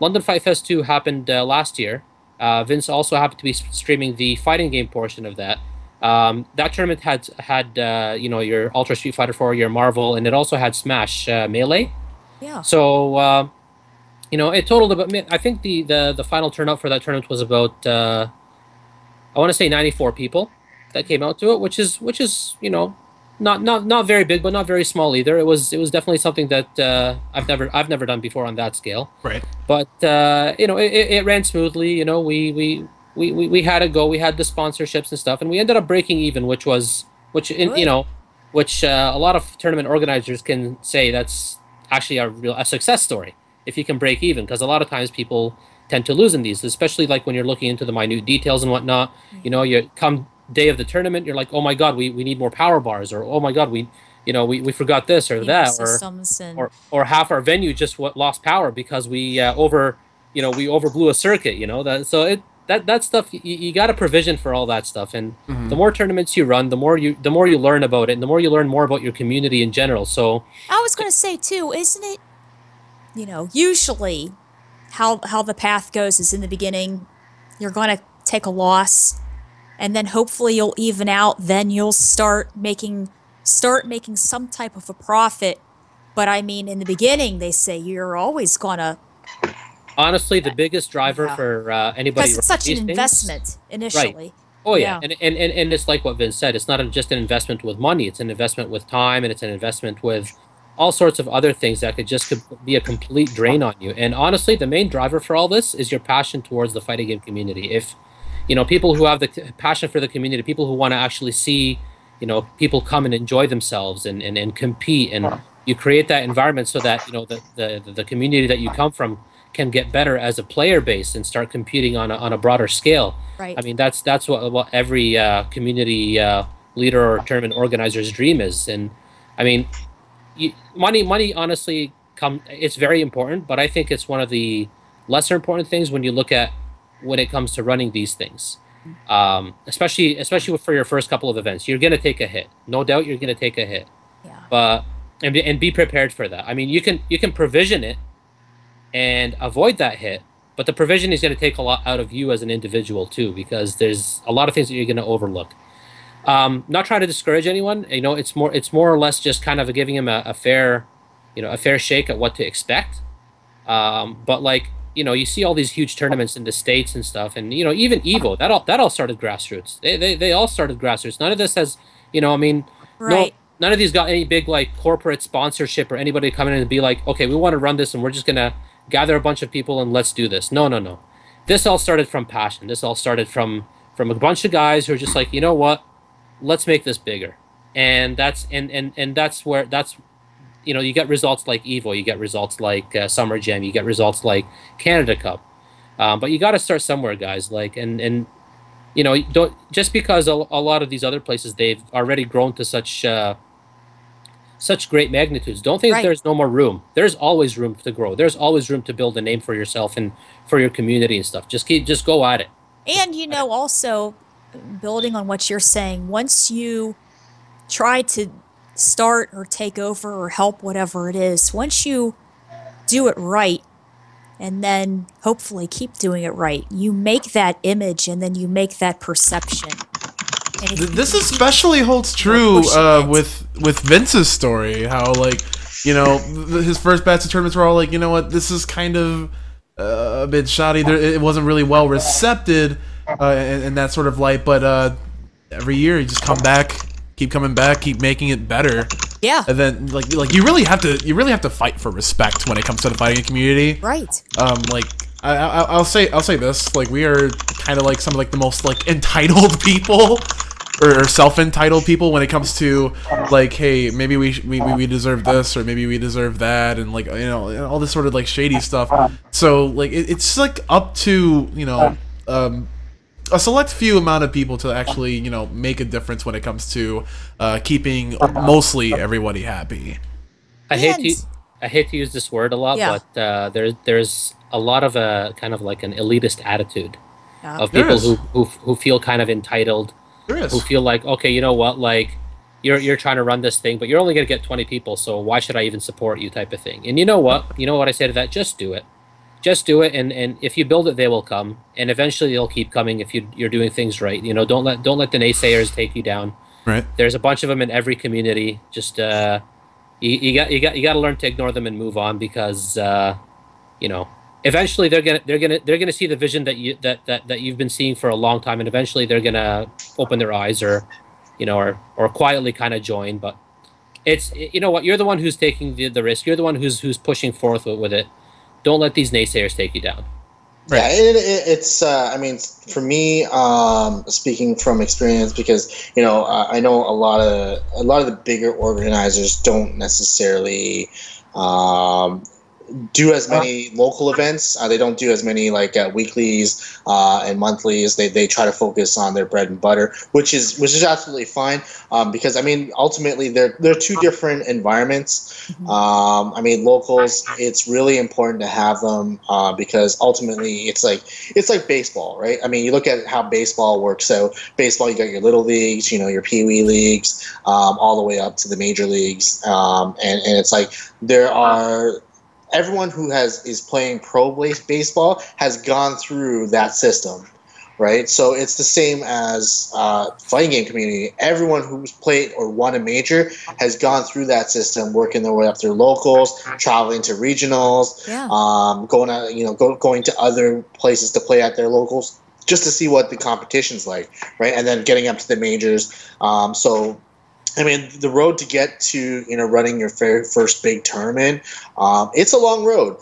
London Fight Fest 2 happened last year. Vince also happened to be streaming the fighting game portion of that. That tournament had you know, your Ultra Street Fighter 4, your Marvel, and it also had Smash Melee. Yeah. So you know, it totaled about. I think the final turnout for that tournament was about I want to say 94 people that came out to it, which is you know, not very big, but not very small either. It was definitely something that I've never done before on that scale. Right. But you know, it ran smoothly. You know, we had a go. We had the sponsorships and stuff, and we ended up breaking even, which you know, which a lot of tournament organizers can say that's actually a success story if you can break even, because a lot of times people tend to lose in these, especially like when you're looking into the minute details and whatnot. You know, you come day of the tournament, you're like, oh my god, we need more power bars, or oh my god, we we forgot this or that, or half our venue just lost power because we overblew a circuit. You know, that stuff, you got to provision for all that stuff. And the more tournaments you run, the more you learn about it, and the more you learn more about your community in general. So I was going to say too, isn't it, you know, usually how the path goes is in the beginning you're going to take a loss, and then hopefully you'll even out, then you'll start making some type of a profit. But I mean, in the beginning they say you're always going to, honestly, the biggest driver for anybody, because it's such an investment initially. Right. Oh yeah. And it's like what Vince said. It's not just an investment with money. It's an investment with time, and it's an investment with all sorts of other things that could be a complete drain on you. And honestly, the main driver for all this is your passion towards the fighting game community. If you know, people who have the passion for the community, people who want to actually see, you know, people come and enjoy themselves and compete, and you create that environment so that, you know, the community that you come from can get better as a player base and start competing on a broader scale. Right. I mean, that's what every community leader or tournament organizer's dream is. And I mean, money honestly it's very important, but I think it's one of the lesser important things when it comes to running these things. Especially for your first couple of events, you're going to take a hit. No doubt you're going to take a hit. Yeah. But and be prepared for that. I mean, you can provision it and avoid that hit, but the provision is going to take a lot out of you as an individual too, because there's a lot of things that you're going to overlook. Not trying to discourage anyone, you know, it's more or less just kind of giving them a fair shake at what to expect. But like, you know, you see all these huge tournaments in the States and stuff, and you know, even Evo, that all started grassroots. They all started grassroots. None of this has, you know, I mean, right. None of these got any big like corporate sponsorship or anybody coming in and be like, okay, we want to run this and we're just gonna gather a bunch of people and let's do this. No. This all started from passion. This all started from a bunch of guys who are just like, you know what, let's make this bigger. And that's where you know, you get results like Evo, you get results like Summer Jam, you get results like Canada Cup. But you got to start somewhere, guys. Like, and you know, don't just because a lot of these other places they've already grown to such great magnitudes. Don't think Right. there's no more room. There's always room to grow. There's always room to build a name for yourself and for your community and stuff. Just go at it. And you know, also building on what you're saying, once you try to start or take over or help whatever it is, once you do it right and then hopefully keep doing it right, you make that image and then you make that perception. And if you This can keep especially holds true pushing it. with Vince's story. How, like, you know, his first batch of tournaments were all like, you know what, this is kind of a bit shoddy. It wasn't really well received in that sort of light. But every year you just come back, keep coming back, keep making it better. Yeah. And then like you really have to fight for respect when it comes to the fighting community. Right. Like I'll say this, like, we are kind of like some of like the most like entitled people or self-entitled people when it comes to like, hey, maybe we deserve this, or maybe we deserve that, and like, you know, all this sort of like shady stuff. So like it's like up to, you know, a select few amount of people to actually, you know, make a difference when it comes to keeping mostly everybody happy. I hate to use this word a lot, Yeah. but there's a lot of a kind of like an elitist attitude of There people is. who feel kind of entitled, There is. who feel like, okay, you know what, like you're trying to run this thing, but you're only gonna get 20 people, so why should I even support you, type of thing. And you know what I say to that? Just do it. Just do it, and if you build it, they will come, and eventually they'll keep coming if you're doing things right. You know, don't let the naysayers take you down. Right. There's a bunch of them in every community. Just you got to learn to ignore them and move on, because you know, eventually they're gonna see the vision that you've been seeing for a long time, and eventually they're gonna open their eyes, or you know, or quietly kind of join. But it's, you know what, you're the one who's taking the risk. You're the one who's pushing forth with it. Don't let these naysayers take you down. Yeah, it's. I mean, for me, speaking from experience, because you know, I know a lot of the bigger organizers don't necessarily do as many local events. They don't do as many like weeklies and monthlies. They try to focus on their bread and butter, which is absolutely fine. Because I mean, ultimately they're two different environments. I mean, locals, it's really important to have them because ultimately it's like baseball, right? I mean, you look at how baseball works. So baseball, you got your little leagues, you know, your pee wee leagues, all the way up to the major leagues, and it's like there are. Everyone who is playing pro baseball has gone through that system, right? So it's the same as fighting game community. Everyone who's played or won a major has gone through that system, working their way up through locals, traveling to regionals, Yeah. going to other places to play at their locals just to see what the competition's like, right? And then getting up to the majors. So I mean, the road to get to, you know, running your first big tournament, it's a long road.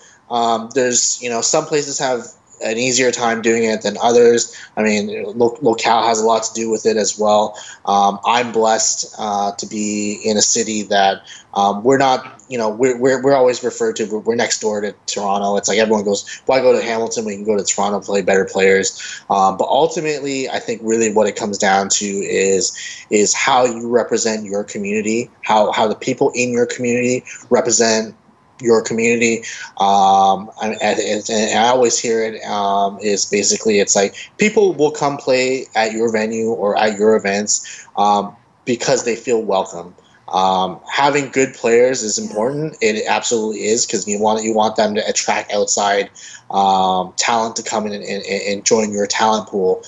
There's, you know, some places have an easier time doing it than others. I mean, locale has a lot to do with it as well. I'm blessed to be in a city that we're not, you know, we're always referred to, we're next door to Toronto. It's like everyone goes, why go to Hamilton when you can go to Toronto, play better players? But ultimately, I think really what it comes down to is how you represent your community, how the people in your community represent your community. And I always hear it is basically, it's like people will come play at your venue or at your events because they feel welcome. Having good players is important. It absolutely is, because you want them to attract outside talent to come in and join your talent pool.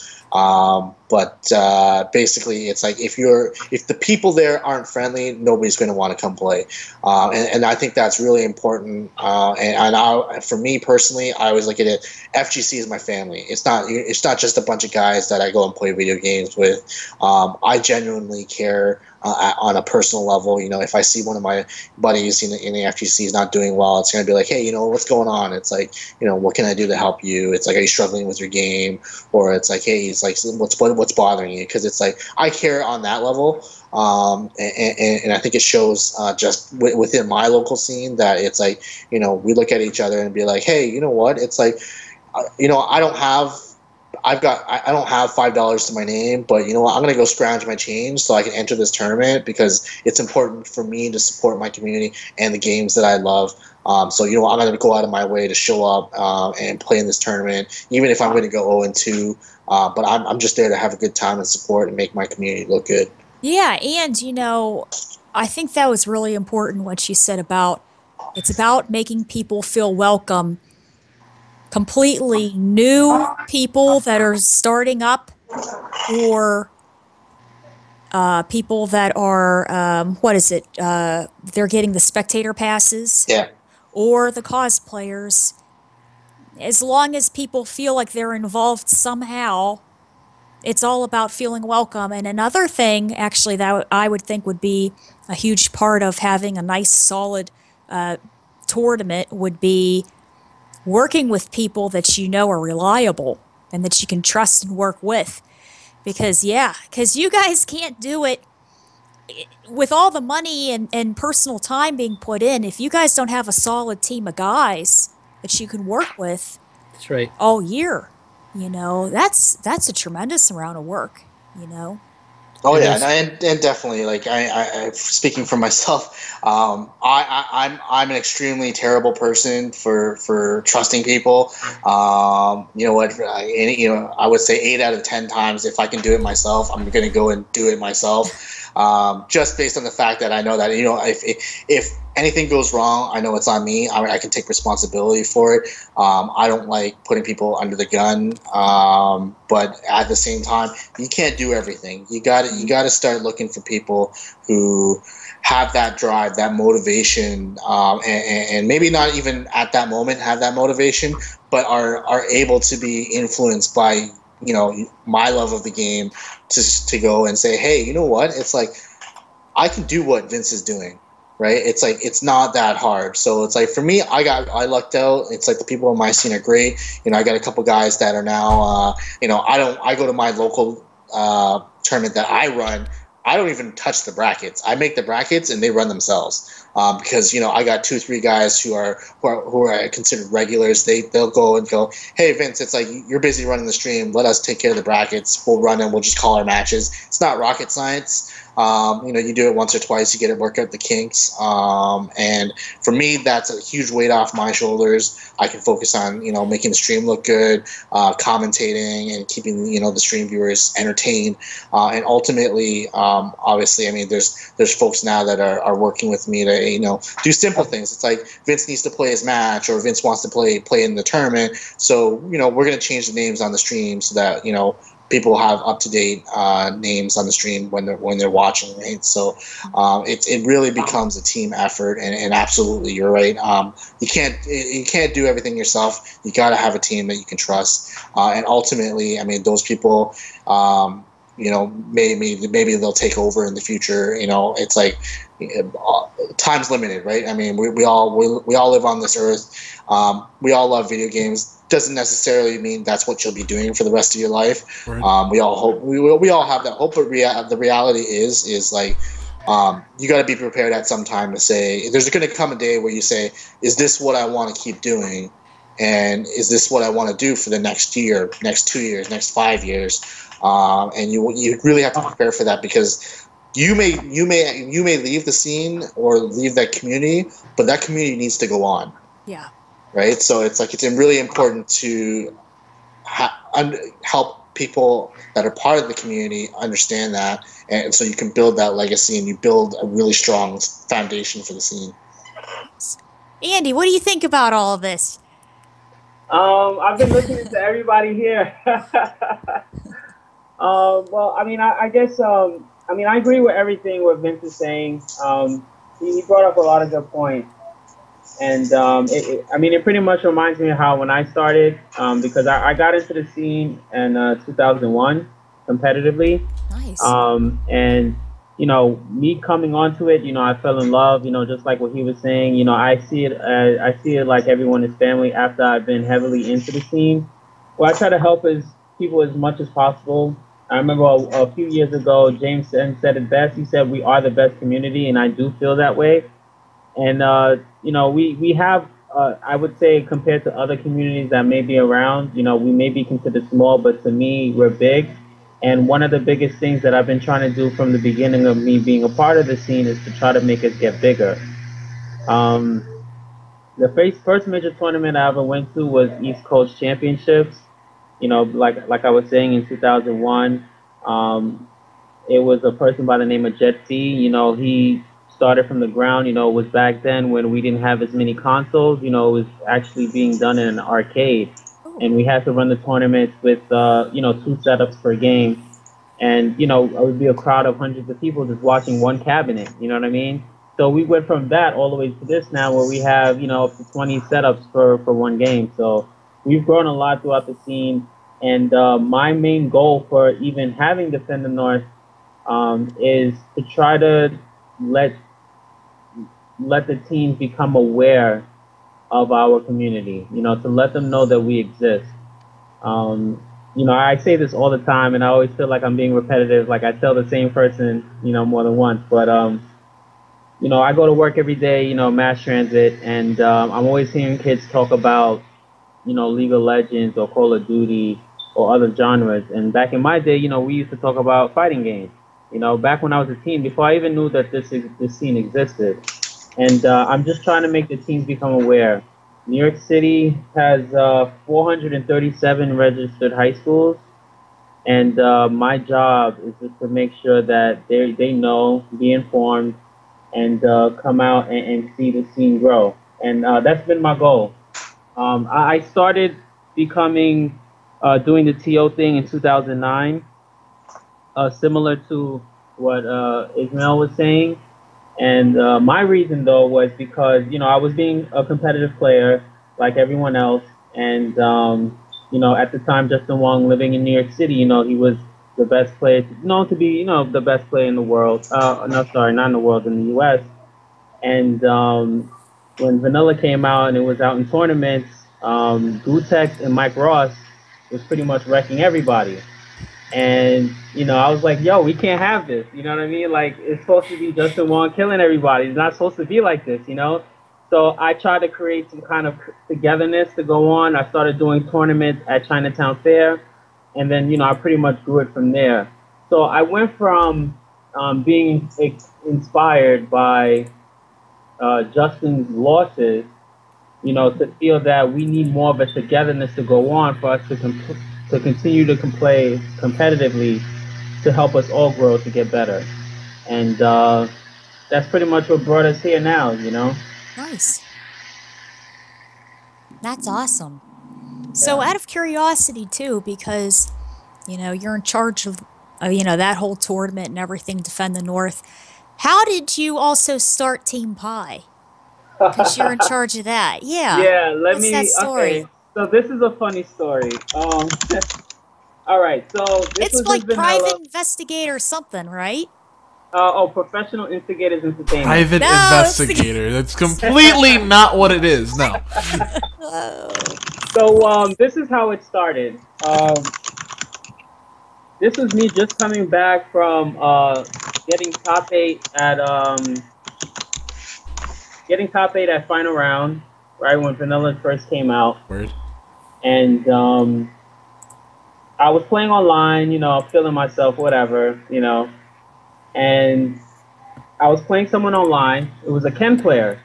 But basically, it's like if the people there aren't friendly, nobody's going to want to come play. And I think that's really important. For me personally, I always look at it. FGC is my family. It's not just a bunch of guys that I go and play video games with. I genuinely care. On a personal level, you know, if I see one of my buddies in the FGC is not doing well, it's going to be like, hey, you know, what's going on? It's like, you know, what can I do to help you? It's like, are you struggling with your game? Or it's like, hey, it's like, what's bothering you? Because it's like, I care on that level. And I think it shows just within my local scene that it's like, you know, we look at each other and be like, hey, you know what? It's like, you know, I don't have. I don't have $5 to my name, but you know what? I'm gonna go scrounge my change so I can enter this tournament because it's important for me to support my community and the games that I love. So you know what? I'm gonna go out of my way to show up and play in this tournament, even if I'm gonna go 0-2. But I'm just there to have a good time and support and make my community look good. Yeah, and you know, I think that was really important what you said about it's about making people feel welcome, completely new people that are starting up or people that are what is it? They're getting the spectator passes Yeah. or the cosplayers. As long as people feel like they're involved somehow, it's all about feeling welcome. And another thing, actually, that I would think would be a huge part of having a nice, solid tournament would be working with people that you know are reliable and that you can trust and work with. Because, yeah, because you guys can't do it with all the money and personal time being put in. If you guys don't have a solid team of guys that you can work with That's right. all year, you know, that's a tremendous amount of work, you know. Oh It yeah, is. and definitely like I speaking for myself, I'm an extremely terrible person for trusting people. You know what? You know, I would say 8 out of 10 times if I can do it myself, I'm gonna go and do it myself. Just based on the fact that I know that you know if anything goes wrong, I know it's on me. I can take responsibility for it. I don't like putting people under the gun, but at the same time, you can't do everything. You got to start looking for people who have that drive, that motivation, and maybe not even at that moment have that motivation, but are able to be influenced by you know my love of the game to go and say, hey, you know what? It's like I can do what Vince is doing, right? It's like it's not that hard. So it's like for me, I lucked out. It's like the people in my scene are great. You know, I got a couple guys that are now. You know, I go to my local tournament that I run. I don't even touch the brackets. I make the brackets and they run themselves. Because you know I got 2 3 guys who are considered regulars. They'll go and go, hey Vince, it's like you're busy running the stream. Let us take care of the brackets. We'll run and we'll just call our matches. It's not rocket science. You know, you do it once or twice, you get to work out the kinks. And for me, that's a huge weight off my shoulders. I can focus on, you know, making the stream look good, commentating, and keeping, you know, the stream viewers entertained. And ultimately, obviously, I mean, there's folks now that are working with me to, you know, do simple things. It's like Vince needs to play his match, or Vince wants to play in the tournament. So, you know, we're going to change the names on the stream so that, you know, people have up to date names on the stream when they're watching, right? So it really becomes a team effort, and absolutely, you're right. You can't do everything yourself. You got to have a team that you can trust, and ultimately, I mean, those people. You know, maybe they'll take over in the future. You know, it's like time's limited, right? I mean, we all live on this earth. We all love video games. Doesn't necessarily mean that's what you'll be doing for the rest of your life. Right. We all hope we all have that hope, but the reality is like you got to be prepared at some time to say there's going to come a day where you say, is this what I want to keep doing, and is this what I want to do for the next year, next 2 years, next 5 years, and you really have to prepare for that because you may leave the scene or leave that community, but that community needs to go on. Yeah. Right, so it's like it's really important to help people that are part of the community understand that, and so you can build that legacy and you build a really strong foundation for the scene. Andy, what do you think about all of this? I've been listening to everybody here. Well, I mean, I guess, I mean, I agree with everything what Vince is saying. He brought up a lot of good points. And I mean, it pretty much reminds me of how when I started, because I got into the scene in 2001 competitively. Nice. And, you know, me coming onto it, you know, I fell in love, you know, just like what he was saying. You know, I see it like everyone is family after I've been heavily into the scene. Well, I try to help people as much as possible. I remember a few years ago, James said it best. He said, we are the best community, and I do feel that way. And you know, we have I would say compared to other communities that may be around, we may be considered small, but to me, we're big. And one of the biggest things that I've been trying to do from the beginning of me being a part of the scene is to try to make us get bigger. Um, the first major tournament I ever went to was East Coast Championships. Like I was saying in 2001. It was a person by the name of Jet C. He started from the ground. It was back then when we didn't have as many consoles. It was actually being done in an arcade, Oh, and we had to run the tournaments with two setups per game. And it would be a crowd of hundreds of people just watching one cabinet. You know what I mean? So we went from that all the way to this now, where we have up to 20 setups for one game. So we've grown a lot throughout the scene. And my main goal for even having Defend the North is to try to let let the teens become aware of our community. To let them know that we exist. I say this all the time, and I always feel like I'm being repetitive. Like I tell the same person, more than once. But I go to work every day, mass transit, and I'm always hearing kids talk about League of Legends or Call of Duty or other genres. And back in my day, we used to talk about fighting games. Back when I was a teen, before I even knew that this scene existed. And I'm just trying to make the teens become aware. New York City has 437 registered high schools, and my job is just to make sure that they know, be informed, and come out and see the scene grow. And that's been my goal. I started becoming doing the TO thing in 2009, similar to what Ismail was saying. And my reason though was because I was being a competitive player like everyone else, and at the time Justin Wong living in New York City, he was the best player, known to be the best player in the world. No, sorry, not in the world, in the U.S. And when Vanilla came out and it was out in tournaments, Gutex and Mike Ross was pretty much wrecking everybody. And I was like, yo, we can't have this. You know what I mean? Like, it's supposed to be Justin Wong killing everybody. It's not supposed to be like this. So I tried to create some kind of togetherness to go on. I started doing tournaments at Chinatown Fair, and then I pretty much grew it from there. So I went from being inspired by Justin's losses, to feel that we need more of a togetherness to go on for us to continue to play competitively, to help us all grow to get better. And that's pretty much what brought us here now. nice. That's awesome. So, out of curiosity, too, because, you're in charge of, that whole tournament and everything, Defend the North. How did you also start Team Pie? Because you're in charge of that. Yeah. Yeah, What's that story? okay. So this is a funny story. All right. So this It's was in like private Vanilla. investigator something, right? Professional instigators entertainment. Private No, it's investigator. That's completely not what it is. No. oh. So this is how it started. This was me just coming back from getting top eight at final round, right when Vanilla first came out, Word. and I was playing online, feeling myself, whatever. And I was playing someone online. It was a Ken player,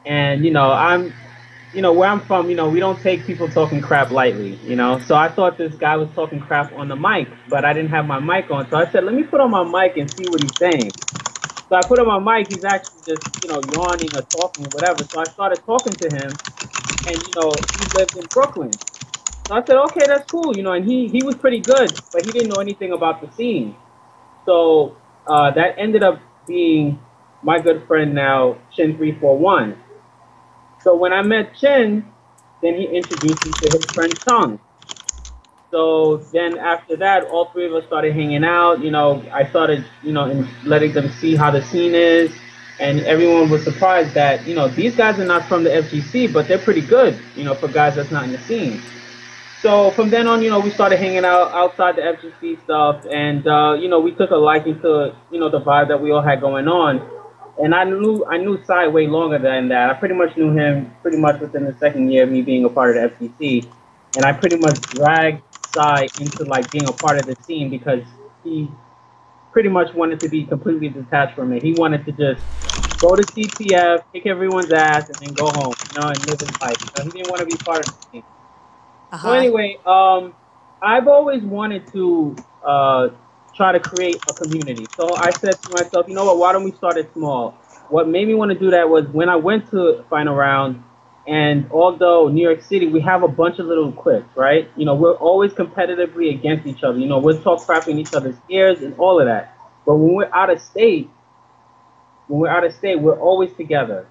and where I'm from, we don't take people talking crap lightly. So I thought this guy was talking crap on the mic, but I didn't have my mic on. So I said, let me put on my mic and see what he's saying. So I put on my mic. He's actually just yawning or talking or whatever. So I started talking to him, and he lived in Brooklyn. So I said, okay, that's cool. And he was pretty good, but he didn't know anything about the scene. So that ended up being my good friend now, Chin341. So when I met Chin, then he introduced me to his friend Chung. So then after that, all three of us started hanging out. I started, and letting them see how the scene is. And everyone was surprised that, these guys are not from the FGC, but they're pretty good, for guys that's not in the scene. So from then on, we started hanging out outside the FGC stuff. And, we took a liking to, the vibe that we all had going on. and I knew Cy way longer than that. I pretty much knew him pretty much within the second year of me being a part of the FTC, and I pretty much dragged Cy into like being a part of the team because he pretty much wanted to be completely detached from it. He wanted to just go to CTF, kick everyone's ass, and then go home, and live his life. He didn't want to be part of the team. So anyway, I've always wanted to try to create a community. So I said to myself, you know what? Why don't we start it small? What made me want to do that was when I went to final round, and although New York City, we have a bunch of little cliques, right? We're always competitively against each other. We'll talk crap in each other's ears and all of that. But when we're out of state, we're always together.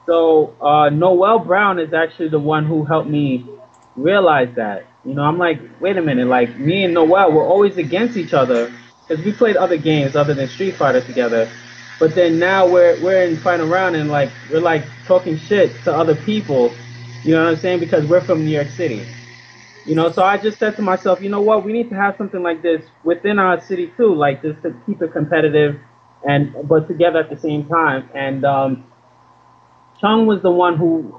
So Noel Brown is actually the one who helped me realize that. I'm like, wait a minute, like me and Noel were always against each other because we played other games other than Street Fighter together. But then now we're in final round and like we're like talking shit to other people. You know what I'm saying? Because we're from New York City. So I just said to myself, you know what? We need to have something like this within our city too, like just to keep it competitive but together at the same time. And Chung was the one who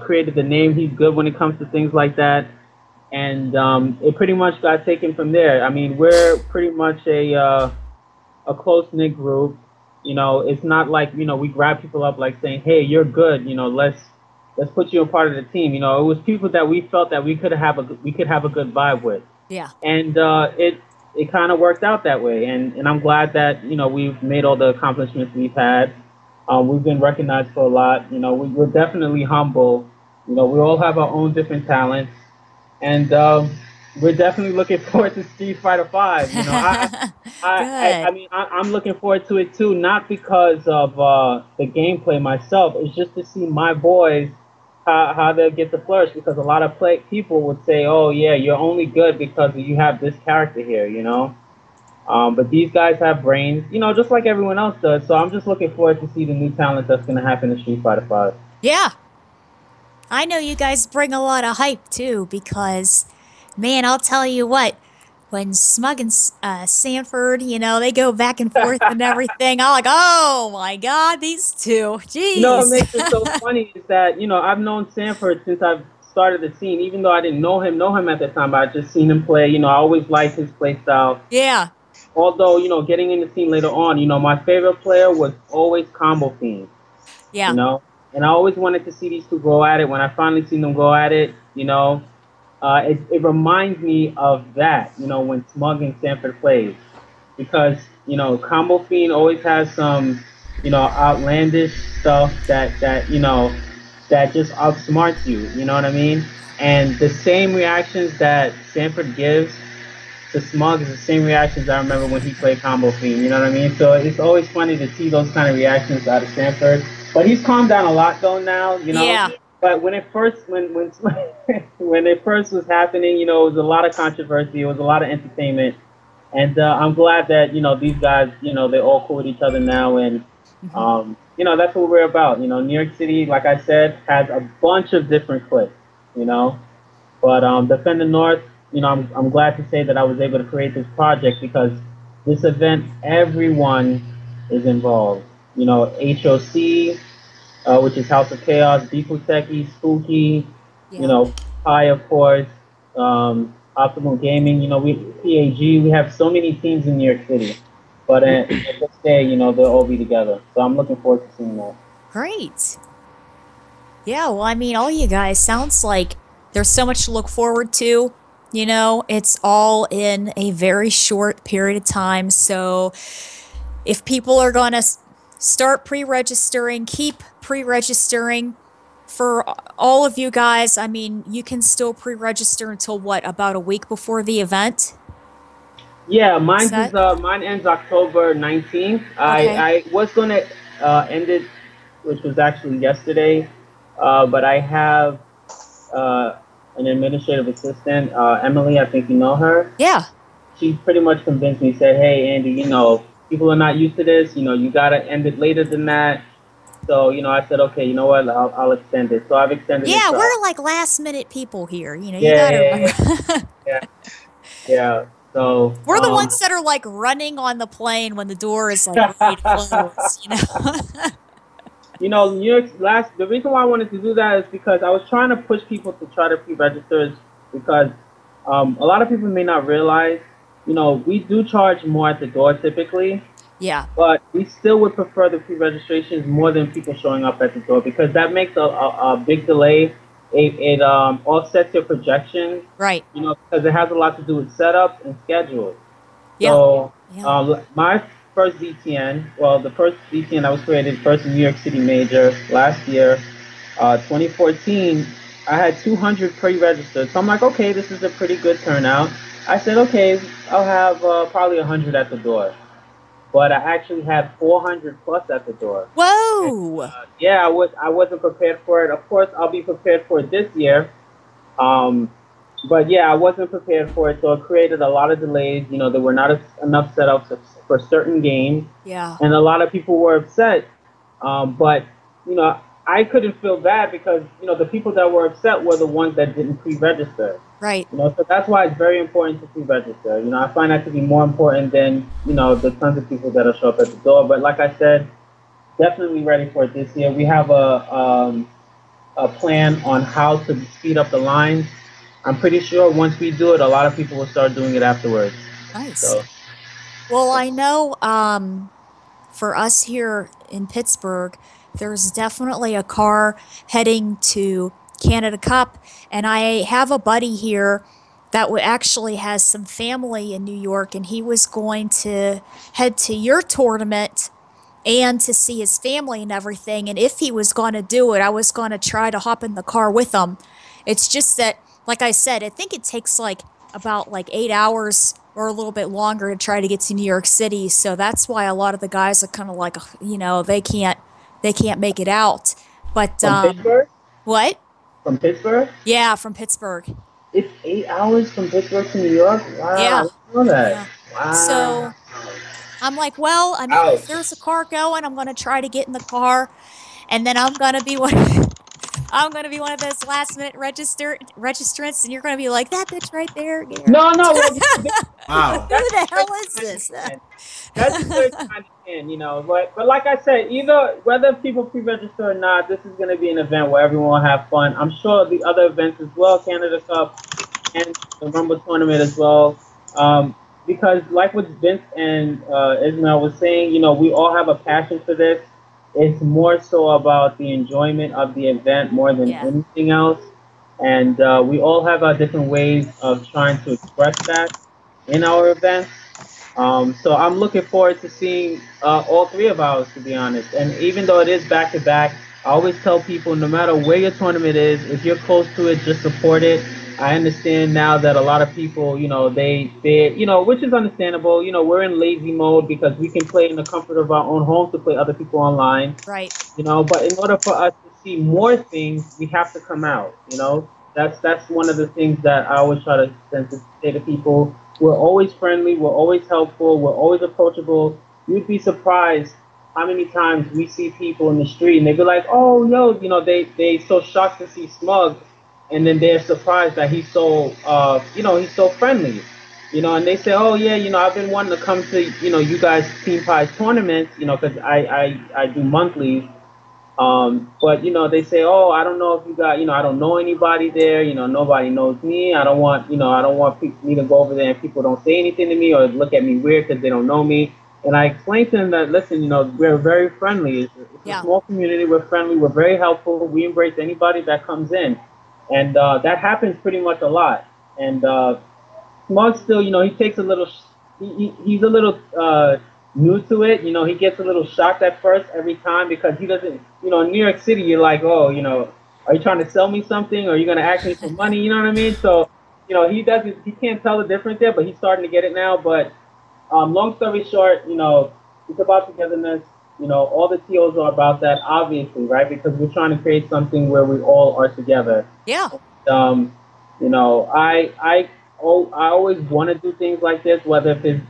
created the name. He's good when it comes to things like that, and it pretty much got taken from there. I mean, we're pretty much a close knit group. It's not like we grab people up like saying, "Hey, you're good. Let's put you a part of the team." It was people that we felt that we could have a good vibe with. Yeah. And it kind of worked out that way, and I'm glad that we've made all the accomplishments we've had. We've been recognized for a lot. We're definitely humble. We all have our own different talents, and we're definitely looking forward to Street Fighter V. I mean, I'm looking forward to it too, not because of the gameplay myself. It's just to see my boys how they'll get to flourish. Because a lot of people would say, "Oh yeah, you're only good because you have this character here," But these guys have brains, just like everyone else does. So I'm just looking forward to see the new talent that's going to happen in Street Fighter V. Yeah. I know you guys bring a lot of hype too because, man, I'll tell you what, when Smug and Sanford, they go back and forth and everything, I'm like, oh my God, these two. Jeez. What makes it so funny is that, I've known Sanford since I've started the scene, even though I didn't know him at the time, but I just seen him play. I always liked his play style. Yeah. Although, getting in the scene later on, my favorite player was always Combo Fiend. Yeah. And I always wanted to see these two go at it. When I finally seen them go at it, it reminds me of that, when Smug and Sanford played. Because, Combo Fiend always has some, outlandish stuff that just outsmarts you, you know what I mean? And the same reactions that Sanford gives to Smug is the same reactions I remember when he played Combo Fiend, you know what I mean? So it's always funny to see those kind of reactions out of Sanford. But he's calmed down a lot though now, Yeah. But when it first when when it first was happening, it was a lot of controversy, it was a lot of entertainment. And I'm glad that, these guys, they're all cool with each other now, and that's what we're about. New York City, like I said, has a bunch of different cliques, But Defend the North, I'm glad to say that I was able to create this project because this event, everyone is involved. HOC, which is House of Chaos, Bikuteki, Spooky, Pi, of course, Optimal Gaming, PAG. We have so many teams in New York City. But at this day, they'll all be together. So I'm looking forward to seeing that. Great. Yeah, well, I mean, all you guys sounds like there's so much to look forward to. It's all in a very short period of time. So if people are going to start pre-registering, keep pre-registering. For all of you guys, I mean, you can still pre-register until what, about a week before the event? Yeah, mine ends October 19th. Okay. I was going to end it, which was actually yesterday, but I have an administrative assistant, Emily, I think you know her. Yeah. She pretty much convinced me, said, "Hey, Andy, people are not used to this. You got to end it later than that." So, I said, okay, you know what, I'll extend it. So I've extended it. Yeah, we're like last minute people here. You Yeah, gotta remember. Yeah. So We're the ones that are like running on the plane when the door is like ready to close, you know? New York's the reason why I wanted to do that is because I was trying to push people to try to pre-register is because a lot of people may not realize, we do charge more at the door typically, Yeah, but we still would prefer the pre-registrations more than people showing up at the door because that makes a big delay. It offsets your projections, right. because it has a lot to do with setup and schedule. Yeah, So yeah. my first DTN, well, the first DTN that was created first in New York City major last year, 2014, I had 200 pre-registered. So I'm like, okay, this is a pretty good turnout. I said, okay, I'll have probably 100 at the door. But I actually had 400 plus at the door. Whoa! Yeah, I wasn't prepared for it. Of course, I'll be prepared for it this year. Um, but yeah, I wasn't prepared for it, so it created a lot of delays. There were not enough setups for certain games, Yeah, and a lot of people were upset. But I couldn't feel bad because the people that were upset were the ones that didn't pre-register. right. So that's why it's very important to pre-register. I find that to be more important than the tons of people that'll show up at the door. But like I said, definitely ready for it this year. We have a plan on how to speed up the lines. I'm pretty sure once we do it, a lot of people will start doing it afterwards. Nice. So Well, I know for us here in Pittsburgh, there's definitely a car heading to Canada Cup, and I have a buddy here that actually has some family in New York, and he was going to head to your tournament and to see his family and everything. And if he was going to do it, I was going to try to hop in the car with him. It's just that, like I said, I think it takes like about like 8 hours or a little bit longer to try to get to New York City. So that's why a lot of the guys are kind of like, they can't make it out. But from Pittsburgh, what? from Pittsburgh, Yeah, from Pittsburgh. it's 8 hours from Pittsburgh to New York. Wow, I Yeah, didn't know that. yeah. Wow. So I'm like, well, I mean, if there's a Ouch. car going, I'm going to try to get in the car, and then I'm going to be one. I'm going to be one of those last minute registrants, and you're going to be like, that bitch right there, get her No, out. no. Well, Wow. Who the hell that's is this? that's the good kind of thing, But like I said, either whether people pre-register or not, this is going to be an event where everyone will have fun. I'm sure the other events as well, Canada Cup and the Rumble tournament as well. Because like what Vince and Ismail was saying, we all have a passion for this. It's more so about the enjoyment of the event more than Yeah. anything else. And we all have our different ways of trying to express that in our events. So I'm looking forward to seeing all three of ours, to be honest. And even though it is back to back, I always tell people, no matter where your tournament is, if you're close to it, just support it. I understand now that a lot of people, which is understandable. We're in lazy mode because we can play in the comfort of our own homes to play other people online. Right. But in order for us to see more things, we have to come out. That's one of the things that I always try to say to people. We're always friendly, we're always helpful, we're always approachable. You'd be surprised how many times we see people in the street and they be like, oh, yo, they so shocked to see Smug, and then they're surprised that he's so friendly. And they say, oh yeah, I've been wanting to come to, you guys Team Pie's tournaments, because I do monthlies. But they say, oh, I don't know if you got, I don't know anybody there. Nobody knows me. I don't want, me to go over there and people don't say anything to me or look at me weird because they don't know me. And I explained to them that, listen, we're very friendly. It's a Yeah. small community. We're friendly. We're very helpful. We embrace anybody that comes in, and that happens pretty much a lot. And Smug still, he takes a little, he's a little new to it. He gets a little shocked at first every time because he doesn't, in New York City, you're like, oh, are you trying to sell me something? Or are you going to ask me for money? You know what I mean? So, he can't tell the difference there, but he's starting to get it now. But long story short, it's about togetherness. All the TOs are about that, obviously, right? Because we're trying to create something where we all are together. Yeah. I always want to do things like this, whether if it's,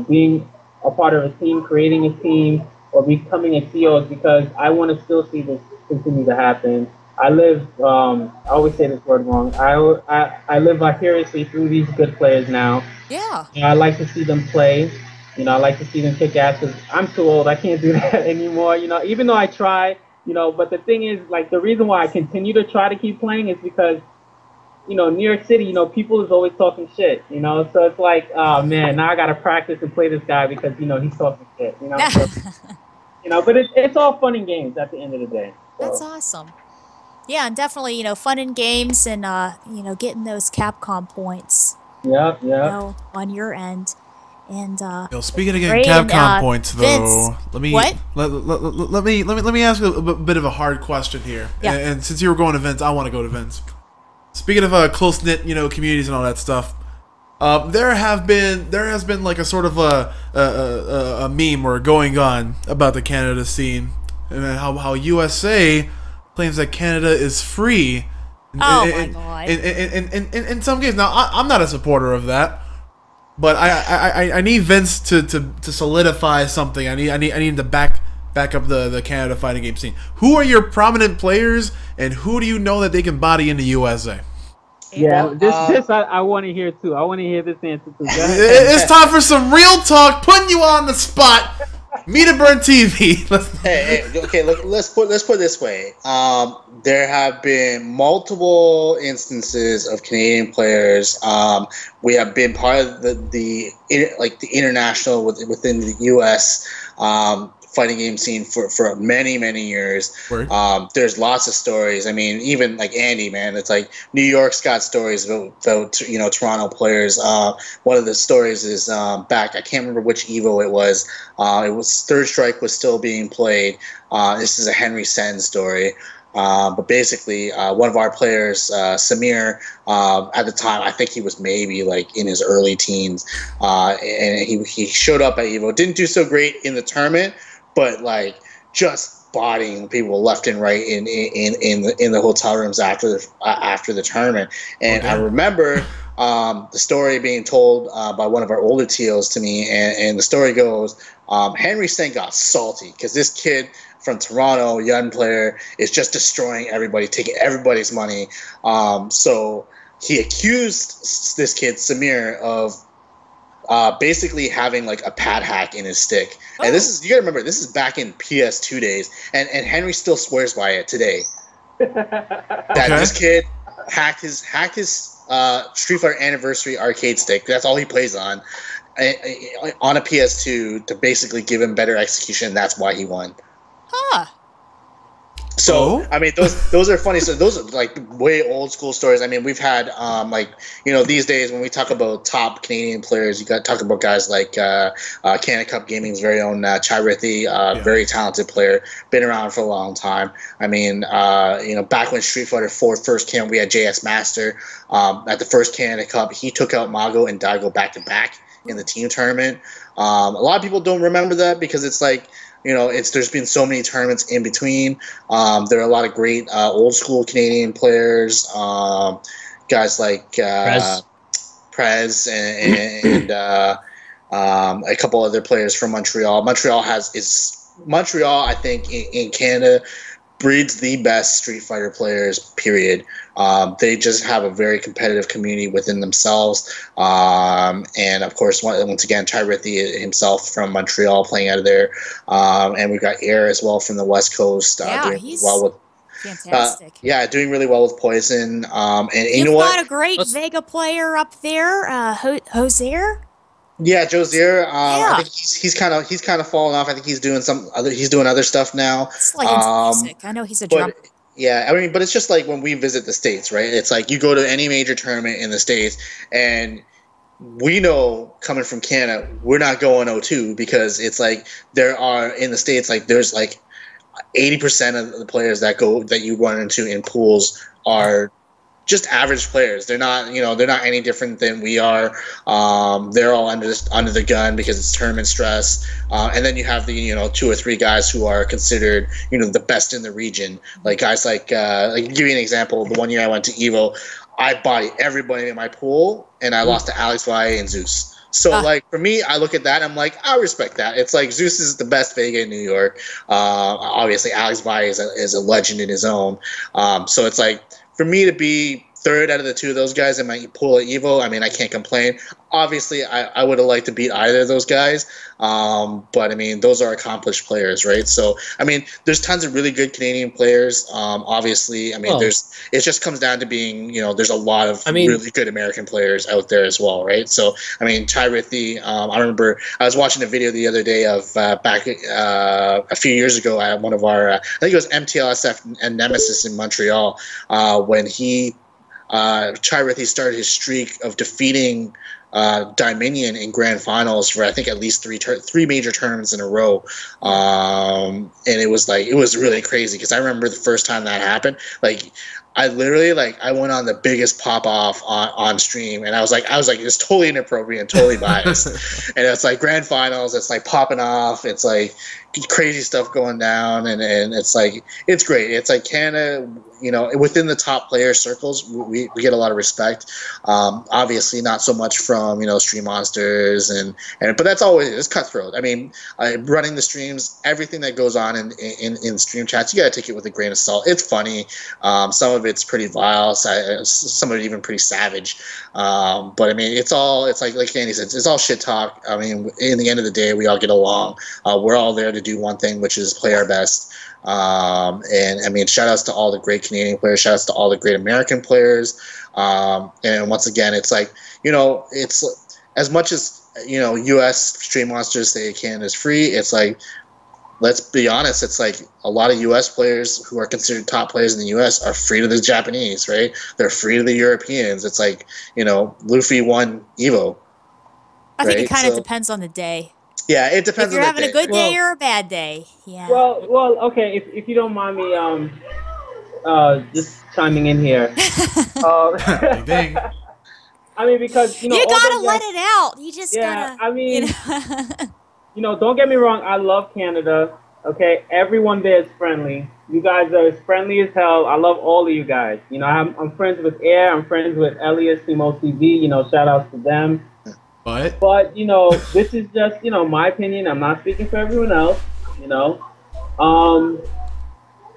being a part of a team, creating a team, or becoming a CEO, is because I want to still see this continue to happen. I live. I always say this word wrong. I live vicariously through these good players now. Yeah. I like to see them play. I like to see them kick ass because I'm too old. I can't do that anymore. Even though I try. But the thing is, like, the reason why I continue to try to keep playing is because New York City, people is always talking shit. So it's like, oh man, now I gotta practice and play this guy because he's talking shit. So but it's all fun and games at the end of the day. That's So. awesome. Yeah, and definitely, fun and games and, getting those Capcom points, Yeah, yeah. on your end. And, Speaking of getting great, and, Capcom points, Vince, though, let me what? let me ask you a bit of a hard question here. Yeah. And since you were going to Vince, I want to go to Vince. Speaking of close knit, communities and all that stuff, there has been like a sort of a meme or a going on about the Canada scene and how USA claims that Canada is free. Oh my God. In some cases, now I'm not a supporter of that. But I need Vince to solidify something. I need to back up the Canada fighting game scene. Who are your prominent players, and who do you know that they can body in the USA? Yeah, this I want to hear too. I want to hear this answer too. Go ahead. It's time for some real talk. Putting you on the spot. Meet a Burn TV. Okay. Look, let's put it this way. There have been multiple instances of Canadian players. We have been part of the international within the U.S. Fighting game scene for many years. There's lots of stories. I mean, even like Andy, man, it's like New York's got stories about Toronto players. One of the stories is back. I can't remember which Evo it was. It was Third Strike was still being played. This is a Henry Sen story. But basically, one of our players, Samir, at the time, I think he was maybe like in his early teens, and he showed up at Evo. Didn't do so great in the tournament, but like just bodying people left and right in the hotel rooms after the tournament. And I remember the story being told by one of our older TOs to me, and the story goes, Henry Sen got salty because this kid from Toronto, young player, is just destroying everybody, taking everybody's money. So he accused this kid, Samir, of basically having like a pad hack in his stick. Oh. And you gotta remember, this is back in PS2 days, and Henry still swears by it today. That this kid hacked his Street Fighter Anniversary arcade stick. That's all he plays on a PS2 to basically give him better execution. That's why he won. Huh. So I mean, those are funny. So those are like way old school stories. I mean, we've had these days when we talk about top Canadian players, you got to talk about guys like Canada Cup Gaming's very own Chai Rithi, very talented player, been around for a long time. I mean, back when Street Fighter 4 first came, we had JS Master at the first Canada Cup. He took out Mago and Daigo back to back in the team tournament. A lot of people don't remember that because it's like, there's been so many tournaments in between. There are a lot of great old school Canadian players, guys like Prez and a couple other players from Montreal. Montreal, I think, in Canada breeds the best Street Fighter players, period. They just have a very competitive community within themselves. And of course, once again, Chai Rithi himself from Montreal playing out of there. And we've got Air as well from the West Coast. He's fantastic. Doing really well with Poison. And you've got a great Vega player up there, Hosier. Yeah, Josier. I think he's kind of fallen off. I think he's doing other stuff now. It's like into music. I know he's a drummer. Yeah, I mean, but it's just like when we visit the States, right? It's like you go to any major tournament in the States, and we know coming from Canada, we're not going 0-2 because it's like there are in the States, like there's like 80% of the players that you run into in pools are just average players. They're not any different than we are. They're all under the gun because it's tournament stress. And then you have the 2 or 3 guys who are considered the best in the region. Like guys like give you an example. The one year I went to Evo, I bodied everybody in my pool, and I lost to Alex Valle and Zeus. So like for me, I look at that. I'm like, I respect that. It's like Zeus is the best Vega in New York. Obviously, Alex Valle is a legend in his own. So it's like for me to be third out of the two of those guys in my pool at Evo. I mean, I can't complain. Obviously, I would have liked to beat either of those guys. But I mean, those are accomplished players, right? So I mean, there's tons of really good Canadian players. Obviously, I mean, it just comes down to being, there's a lot of really good American players out there as well, right? So I mean, Chai Rithi, I remember I was watching a video the other day of back a few years ago at one of our, I think it was MTLSF and Nemesis in Montreal, when Chai Rithi started his streak of defeating Dominion in grand finals for I think at least three major tournaments in a row, and it was really crazy because I remember the first time that happened. Like I literally I went on the biggest pop off on stream, and I was like it's totally inappropriate and totally biased, and it's like grand finals, it's like popping off, it's like crazy stuff going down, and it's like it's great. It's like Canada, within the top player circles, we get a lot of respect. Obviously, not so much from Stream Monsters but that's always it's cutthroat. I mean, running the streams, everything that goes on in stream chats, you got to take it with a grain of salt. It's funny. Some of it's pretty vile. Some of it even pretty savage. But I mean, it's like Andy said, it's all shit talk. I mean, in the end of the day, we all get along. We're all there to do one thing, which is play our best. And I mean, shout outs to all the great Canadian players, shout outs to all the great American players. And once again, it's like, it's as much as, US Stream Monsters say Canada's free. It's like, let's be honest. It's like a lot of US players who are considered top players in the US are free to the Japanese, right? They're free to the Europeans. It's like, Luffy won Evo. I think it kind of depends on the day. Yeah, it depends. If you're having a good day or a bad day, yeah. Well, okay. If you don't mind me, just chiming in here. I mean, because you gotta let it out. You just gotta. I mean, don't get me wrong. I love Canada. Okay, everyone there is friendly. You guys are as friendly as hell. I love all of you guys. I'm friends with Air. I'm friends with Elias, Timo TV. Shout outs to them. But this is just my opinion. I'm not speaking for everyone else.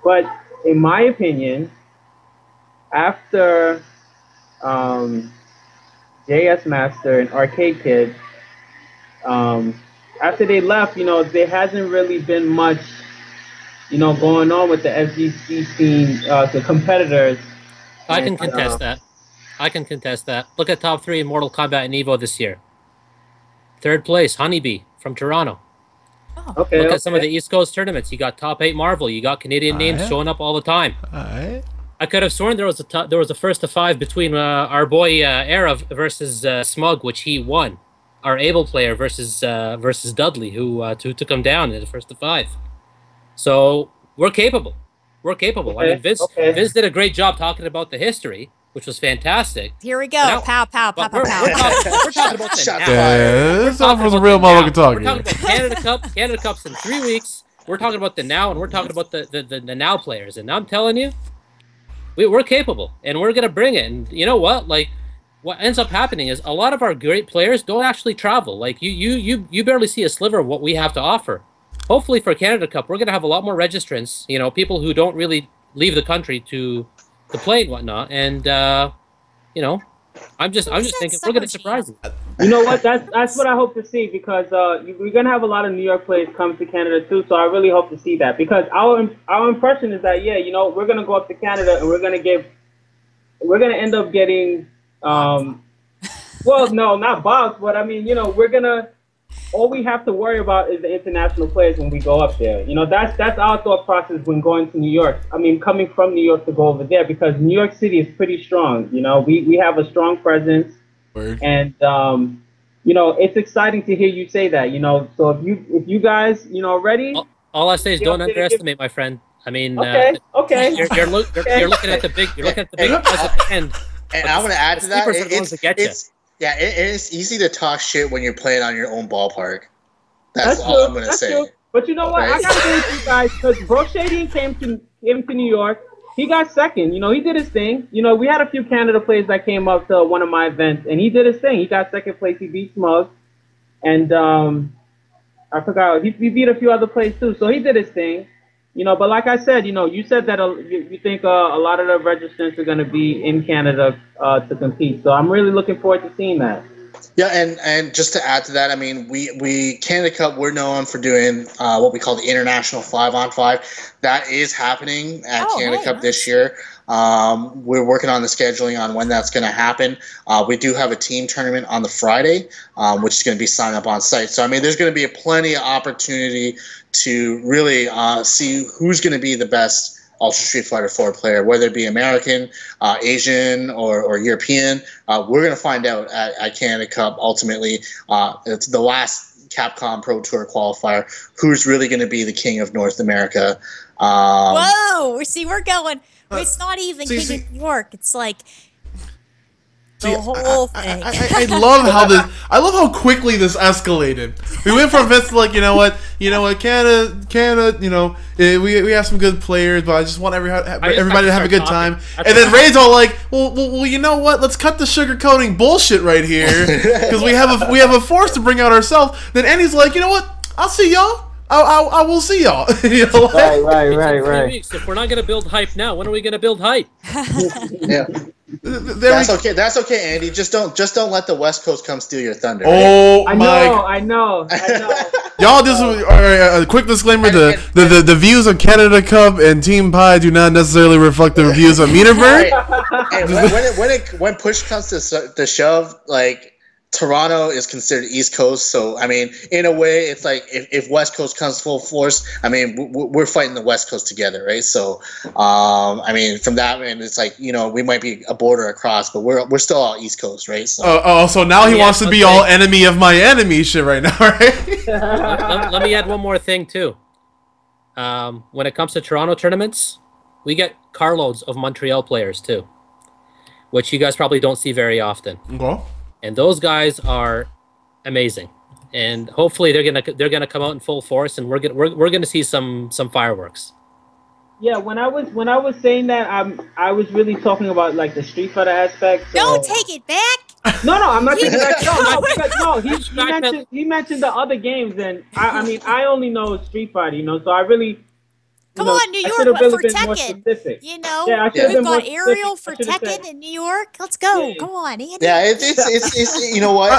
But in my opinion, after JS Master and Arcade Kid, after they left, there hasn't really been much, going on with the SGC scene, the competitors. I can contest that. I can contest that. Look at top 3 in Mortal Kombat and Evo this year. 3rd place, Honeybee from Toronto. Oh. Okay. Look at some of the East Coast tournaments. You got top 8 Marvel. You got Canadian names showing up all the time. I could have sworn there was a first to 5 between our boy Arav versus Smug, which he won. Our Able player versus Dudley, who took him down in the first to 5. So we're capable. We're capable. Okay. I mean, Vince did a great job talking about the history, which was fantastic. Here we go. Now, pow, pow, pow, pow, pow. We're talking about the now. This stuff was a real motherfucking talk. We're talking about Canada Cups in 3 weeks. We're talking about the now, and we're talking about the now players. And I'm telling you, we're capable, and we're gonna bring it. And you know what? Like, what ends up happening is a lot of our great players don't actually travel. Like you barely see a sliver of what we have to offer. Hopefully for Canada Cup, we're gonna have a lot more registrants. People who don't really leave the country to play and whatnot. And I'm just thinking we're gonna surprise you. You know what? That's what I hope to see, because we're gonna have a lot of New York players come to Canada too. So I really hope to see that, because our impression is that we're gonna go up to Canada and we're gonna end up getting well, no, not box, but I mean, all we have to worry about is the international players when we go up there. That's our thought process when going to New York. I mean, coming from New York to go over there, because New York City is pretty strong. We have a strong presence. Word. And it's exciting to hear you say that. So if you guys ready. All I say is don't underestimate, my friend. I mean, okay. You're looking at the big. You're looking at the big at the end. And I'm going to add to that. It's easy to talk shit when you're playing on your own ballpark. That's all I'm going to say. True. But you know what? I got to say to you guys, because Bro Shady came to New York. He got second. He did his thing. We had a few Canada players that came up to one of my events, and he did his thing. He got second place. He beat Smug. and I forgot he beat a few other players too. So he did his thing, But like I said, you said that you think a lot of the registrants are going to be in Canada to compete. So I'm really looking forward to seeing that. Yeah, and just to add to that, I mean, we Canada Cup, we're known for doing what we call the international 5-on-5. That is happening at Canada Cup this year. We're working on the scheduling on when that's going to happen. We do have a team tournament on the Friday, which is going to be signed up on site. So I mean, there's going to be plenty of opportunity to really see who's going to be the best Ultra Street Fighter 4 player, whether it be American, Asian, or European. We're going to find out at Canada Cup ultimately. It's the last Capcom Pro Tour qualifier. Who's really going to be the king of North America? Whoa! See, we're going. It's not even King of New York. It's like the whole thing. I love how this. I love how quickly this escalated. We went from this to like, you know what, Canada. We have some good players, but I just want everybody to have a good time. And then Ray's all like, well, you know what? Let's cut the sugarcoating bullshit right here because we have a force to bring out ourselves. Then Andy's like, you know what? I'll see y'all. I will see y'all. Right. If we're not gonna build hype now, when are we gonna build hype? Yeah. That's okay. That's okay, Andy. Just don't let the West Coast come steal your thunder. Oh, right? I know. Y'all, just a quick disclaimer: the views of Canada Cup and Team Pie do not necessarily reflect the views of Meterberg. Hey, when push comes to shove, like, Toronto is considered East Coast, so I mean, in a way, it's like if West Coast comes full force, I mean, we're fighting the West Coast together, right? So, I mean, from that end, it's like, we might be a border across, but we're still all East Coast, right? So, so now he wants to be all enemy of my enemy shit right now, right? let me add one more thing too. When it comes to Toronto tournaments, we get carloads of Montreal players too, which you guys probably don't see very often. Okay. And those guys are amazing, and hopefully they're gonna come out in full force, and we're gonna see some fireworks. Yeah, when I was saying that, I was really talking about like the Street Fighter aspect. So... Don't take it back. No, I'm not taking it back. He mentioned the other games, and I mean, I only know Street Fighter, so I really. Come on, New York, really for Tekken. We've got Ariel for Tekken in New York. Let's go. Come on, Andy. Yeah, it's you know what?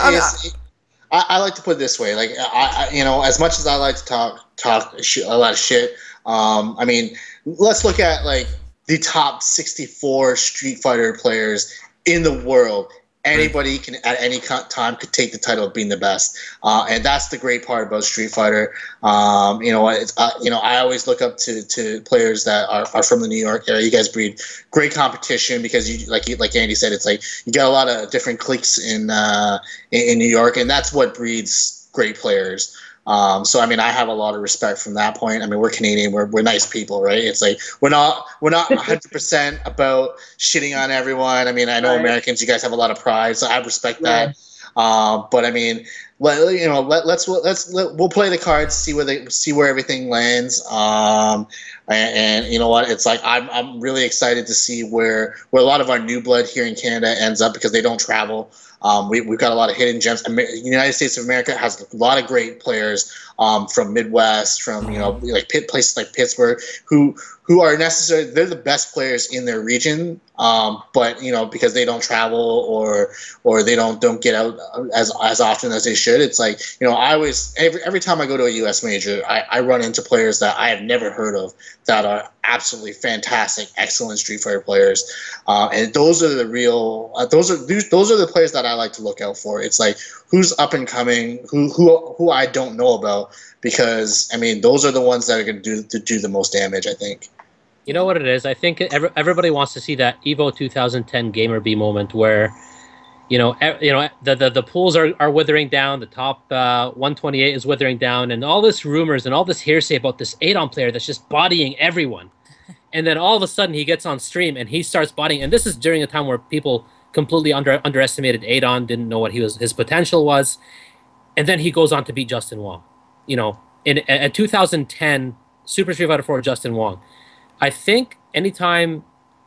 I like to put it this way. Like, I as much as I like to talk a lot of shit, I mean, let's look at like the top 64 Street Fighter players in the world. Anybody can at any time could take the title of being the best, and that's the great part about Street Fighter. I always look up to players that are from the New York area. You guys breed great competition because you like Andy said, it's like you got a lot of different cliques in New York, and that's what breeds great players. So I mean, I have a lot of respect from that point. I mean, we're Canadian, we're nice people, right? It's like we're not 100% about shitting on everyone. I mean, I know Americans, you guys have a lot of pride, so I respect that. But I mean, we'll play the cards, see where everything lands. And you know what? It's like I'm really excited to see where a lot of our new blood here in Canada ends up because they don't travel. We've got a lot of hidden gems. The United States of America has a lot of great players from Midwest, from like places like Pittsburgh, who are necessary. They're the best players in their region, but because they don't travel or they don't get out as often as they should. It's like I always every time I go to a U.S. major, I run into players that I have never heard of that are absolutely fantastic, excellent Street Fighter players, and those are the real those are the players that I like to look out for. It's like who's up and coming, who I don't know about, because I mean those are the ones that are going to do the most damage, I think. You know what it is? I think everybody wants to see that Evo 2010 Gamer B moment where, the pools are withering down, the top 128 is withering down, and all this rumors and all this hearsay about this Adon player that's just bodying everyone. And then all of a sudden he gets on stream and he starts bodying, and this is during a time where people completely underestimated Adon, didn't know what his potential was, and then he goes on to beat Justin Wong. In 2010 Super Street Fighter 4 Justin Wong. I think anytime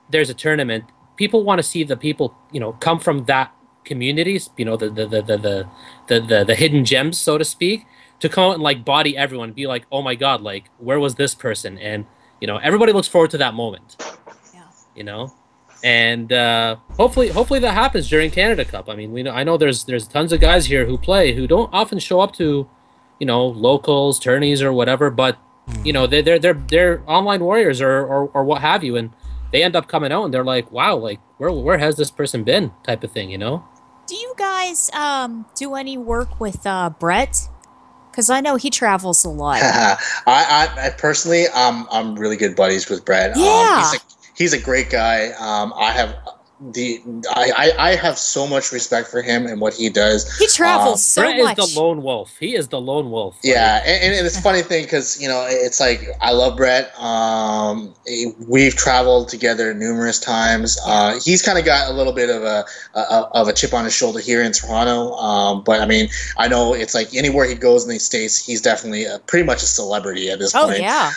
there's a tournament, people want to see the people, come from that communities, you know, the hidden gems, so to speak, to come out and like body everyone, be like, oh my god, like where was this person? And you know, everybody looks forward to that moment. Yeah. You know, and hopefully that happens during Canada Cup. I mean, I know there's tons of guys here who play who don't often show up to, you know, locals, tourneys, or whatever, but you know, they're online warriors or what have you, and they end up coming out and they're like, wow, like where has this person been, type of thing, you know. Do you guys do any work with Brett? Because I know he travels a lot. I personally, I'm really good buddies with Brett. Yeah. He's a great guy. I have so much respect for him and what he does. He travels so Brett much. is the lone wolf. He is the lone wolf. Yeah, and it's a funny thing because, you know, it's like I love Brett. We've traveled together numerous times. He's kind of got a little bit of a chip on his shoulder here in Toronto. But I mean, I know it's like anywhere he goes in the States, he's definitely pretty much a celebrity at this point. Yeah.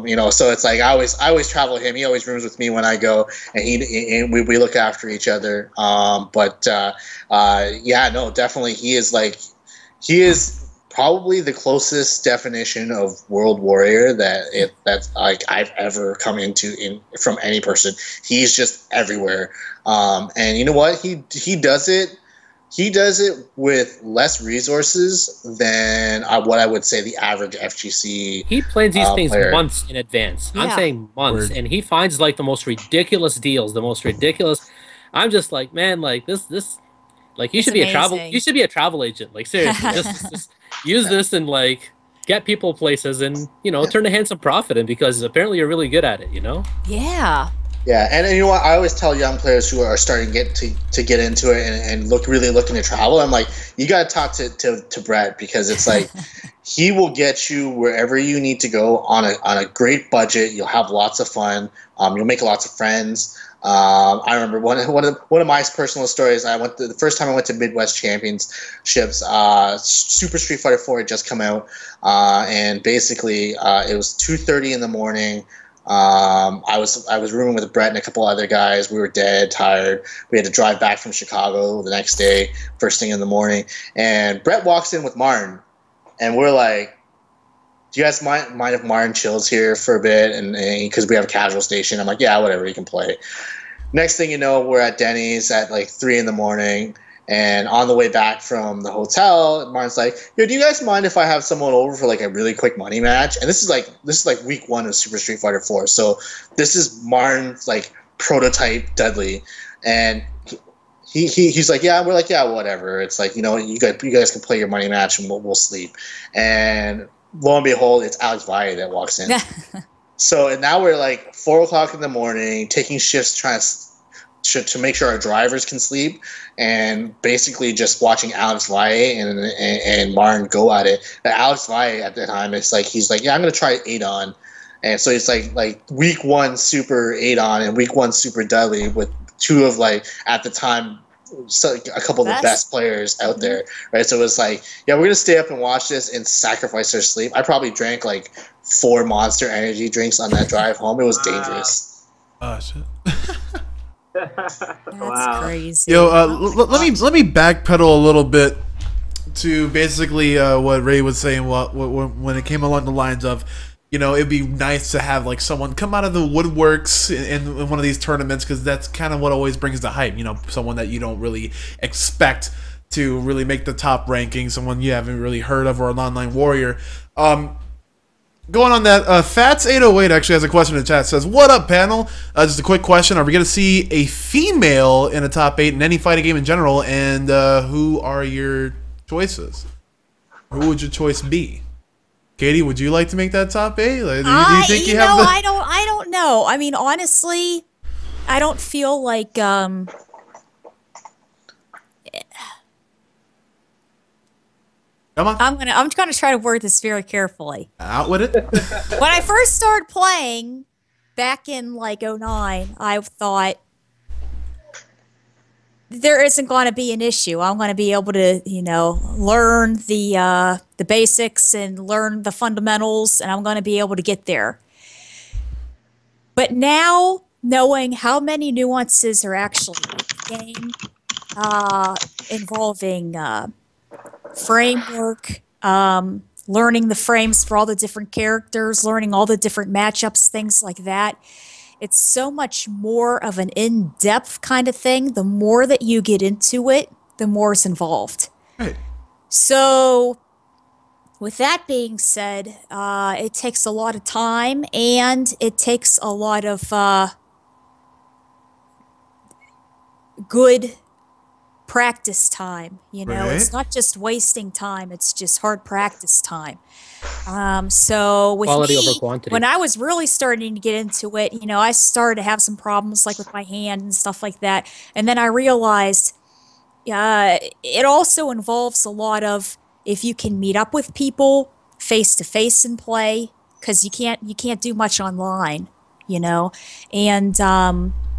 You know, so it's like I always travel with him. He always rooms with me when I go, and we look after each other. Yeah, no, definitely he is probably the closest definition of world warrior that's like I've ever come into from any person. He's just everywhere. And you know what? He does it with less resources than what I would say the average FGC. He plans these things player. months in advance. Yeah. I'm saying months, and he finds like the most ridiculous deals, the most ridiculous. I'm just like, man, like this, like you should be amazing. you should be a travel agent. Like seriously, just use this and like get people places, and you know, turn a handsome profit in, because apparently you're really good at it. You know. Yeah. Yeah, and you know what? I always tell young players who are starting to get into it and really looking to travel. I'm like, you got to talk to Brett, because it's like he will get you wherever you need to go on a great budget. You'll have lots of fun. You'll make lots of friends. I remember one of my personal stories. The first time I went to Midwest Championships. Super Street Fighter 4 had just come out, and basically it was 2:30 in the morning. I was rooming with Brett and a couple other guys. We were dead tired. We had to drive back from Chicago the next day, first thing in the morning. And Brett walks in with Martin, and we're like, "Do you guys mind if Martin chills here for a bit?" And because we have a casual station, I'm like, "Yeah, whatever, you can play." Next thing you know, we're at Denny's at like 3 in the morning. And on the way back from the hotel, Martin's like, "Yo, do you guys mind if I have someone over for like a really quick money match?" And this is like week 1 of Super Street Fighter 4. So this is Martin's like prototype Dudley, and he's like, "Yeah." We're like, "Yeah, whatever." It's like, you know, you guys can play your money match and we'll sleep. And lo and behold, it's Alex Valle that walks in. So and now we're like 4 o'clock in the morning, taking shifts, trying to make sure our drivers can sleep, and basically just watching Alex Valle and Martin go at it. And Alex Valle at the time, he's like, "Yeah, I'm gonna try 8-on," and so it's like week 1 super 8-on and week 1 super Dudley with 2 of like at the time a couple of the best players out there, right? So it was like, yeah, we're gonna stay up and watch this and sacrifice our sleep. I probably drank like 4 Monster Energy drinks on that drive home. It was dangerous. Oh shit. That's crazy. Yo, let me backpedal a little bit to basically what Ray was saying. When it came along the lines of, you know, it'd be nice to have like someone come out of the woodworks in one of these tournaments, because that's kind of what always brings the hype. You know, someone that you don't really expect to really make the top ranking, someone you haven't really heard of, or an online warrior. Going on that, Fats808 actually has a question in the chat. Says, "What up, panel? Just a quick question. Are we going to see a female in a top 8 in any fighting game in general? And who are your choices? Who would your choice be? Katie, would you like to make that top 8? Like, do you think you have the... I don't know. I mean, honestly, I don't feel like... Come on. I'm gonna try to word this very carefully. Out with it. When I first started playing back in like 09, I thought there isn't going to be an issue. I'm going to be able to, you know, learn the basics and learn the fundamentals, and I'm going to be able to get there. But now, knowing how many nuances are actually in the game, involving framework, learning the frames for all the different characters, learning all the different matchups, things like that. It's so much more of an in-depth kind of thing. The more that you get into it, the more it's involved. Right. So, with that being said, it takes a lot of time and it takes a lot of good practice time. You know, Right. it's not just wasting time; it's just hard practice time. So with Quality over me, quantity. when I was really starting to get into it, you know, I started to have some problems like with my hand and stuff like that. And then I realized it also involves a lot of if you can meet up with people face to face and play, because you can't do much online, you know, and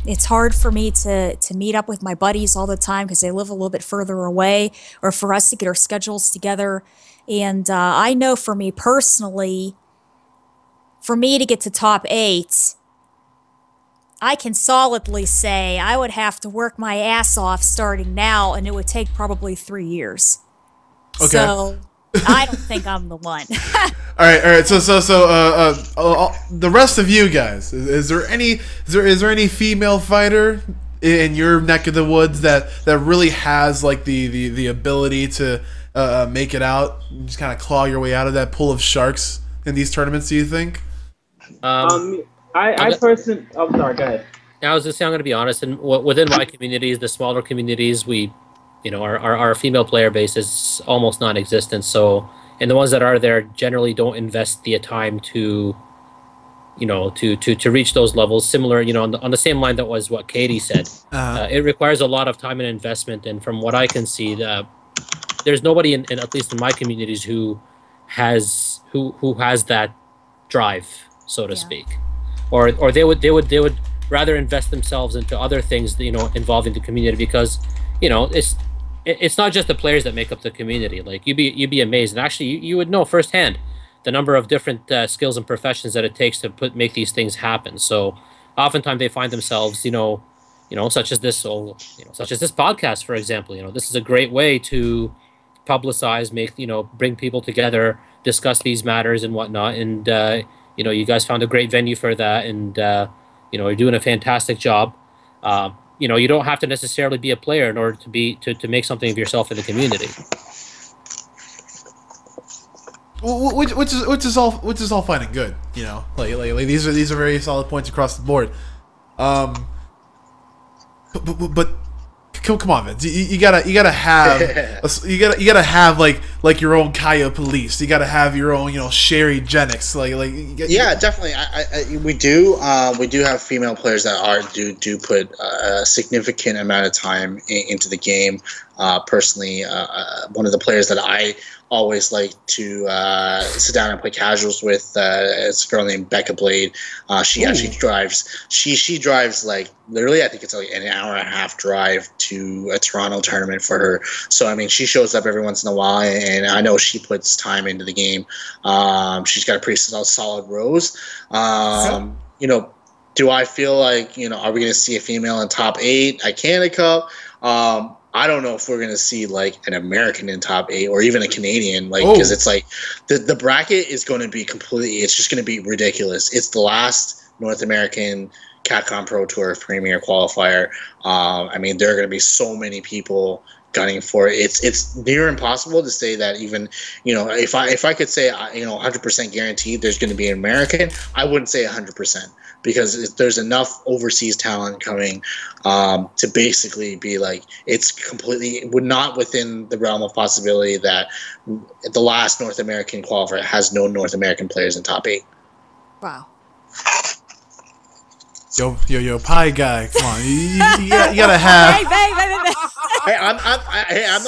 it's hard for me to meet up with my buddies all the time because they live a little bit further away, or for us to get our schedules together. And I know for me personally, for me to get to top 8, I can solidly say I would have to work my ass off starting now, and it would take probably 3 years. Okay. So I don't think I'm the one. All right. So, the rest of you guys, is there any female fighter in your neck of the woods that really has like the ability to make it out, just kind of claw your way out of that pool of sharks in these tournaments? Do you think? I personally, I'm sorry, go ahead. I was just saying, I'm going to be honest, and within my communities, the smaller communities, our female player base is almost non-existent. So, and the ones that are there generally don't invest the time to reach those levels. Similar, on the same line that was what Katie said. It requires a lot of time and investment, and from what I can see, there's nobody in at least in my communities who has that drive, so to speak, or they would rather invest themselves into other things, involving the community, because it's not just the players that make up the community. Like you'd be amazed, and actually you would know firsthand the number of different skills and professions that it takes to make these things happen. So oftentimes they find themselves, such as this podcast, for example. This is a great way to publicize, bring people together, discuss these matters and whatnot. And you guys found a great venue for that, and you're doing a fantastic job. You don't have to necessarily be a player in order to make something of yourself in the community. Which is all fine and good, like these are very solid points across the board. But come on, Vince. You gotta have like your own Kaya police. You gotta have your own Sherry Jennings. Yeah, definitely. We do have female players that do put a significant amount of time into the game. Personally, one of the players that I always like to sit down and play casuals with is a girl named Becca Blade. She actually drives. She drives like literally, I think it's like an hour and a half drive to a Toronto tournament for her. So I mean, she shows up every once in a while, and I know she puts time into the game. She's got a pretty solid rows. Do I feel like are we going to see a female in top 8 at Canada Cup? I don't know if we're going to see like an American in top 8 or even a Canadian, because it's like the bracket is going to be it's just going to be ridiculous. It's the last North American Capcom Pro Tour Premier qualifier. I mean, there are going to be so many people gunning for it. It's near impossible to say that even, if I could say, 100% guaranteed there's going to be an American, I wouldn't say 100%. Because there's enough overseas talent coming to basically be like, it's completely not within the realm of possibility that the last North American qualifier has no North American players in top 8. Wow. Yo, pie guy, come on, you gotta have. Hey, I'm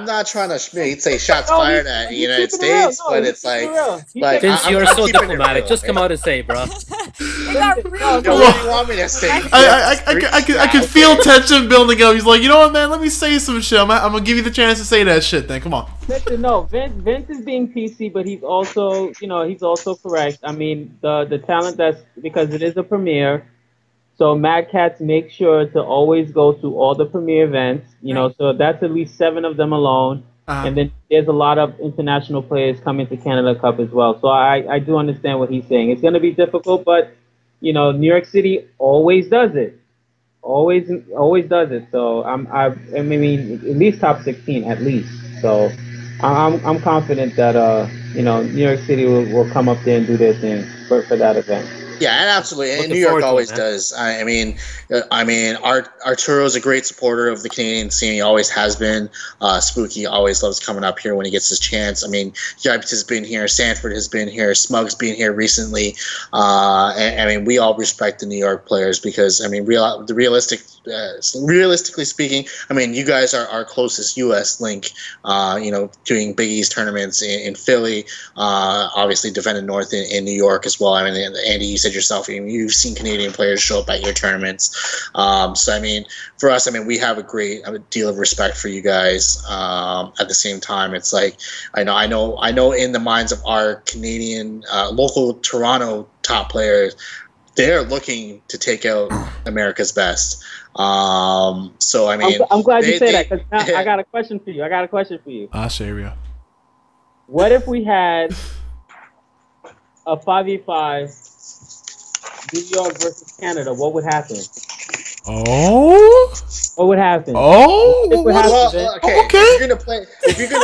not trying to say shots fired at the United States, but it's like Vince, you're so diplomatic. Just come out and say, bro. What do you want me to say? I could feel tension building up. He's like, you know what, man? Let me say some shit. I'm gonna give you the chance to say that shit. Then come on. No, Vince is being PC, but he's also, he's also correct. I mean, the talent because it is a premiere. So Mad Cats make sure to always go to all the premier events. Right. So that's at least 7 of them alone. And then there's a lot of international players coming to Canada Cup as well. So I do understand what he's saying. It's going to be difficult, but New York City always does it. Always does it. So I mean, at least top 16 at least. So I'm confident that New York City will come up there and do their thing for that event. Yeah, and absolutely, and Looking New York forward to it, always man. does. I mean, Arturo is a great supporter of the Canadian scene. He always has been. Spooky always loves coming up here when he gets his chance. I mean, Yipes has been here, Sanford has been here, Smug's been here recently. And I mean, we all respect the New York players because I mean, realistically speaking, I mean, you guys are our closest U.S. link. Doing Big East tournaments in Philly, obviously defending North in New York as well. I mean, Andy, you said yourself, you've seen Canadian players show up at your tournaments. So I mean, for us, I mean, we have a deal of respect for you guys. At the same time, it's like I know in the minds of our Canadian local Toronto top players, they're looking to take out America's best. So I mean, I'm glad you say that because I got a question for you. Here What if we had a 5v5 New York versus Canada? What would happen? Oh. What would happen? Oh. Okay. If you're gonna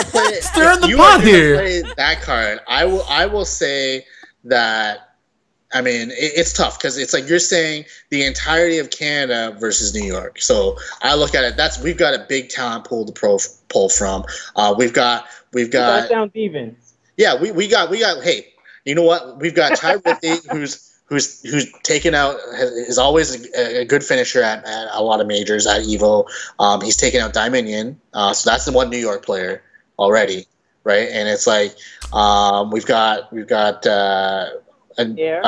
play, stir the pot here. Play that card. I will say that. I mean, it's tough because it's like you're saying the entirety of Canada versus New York. So I look at it. We've got a big talent pool to pull from. We've got. That sounds even. Yeah, we got. Hey, you know what? We've got Ty Rithy, who's taken out, is always a good finisher at a lot of majors at Evo. He's taken out Dominion, so that's the one New York player already, right? And it's like we've got Air.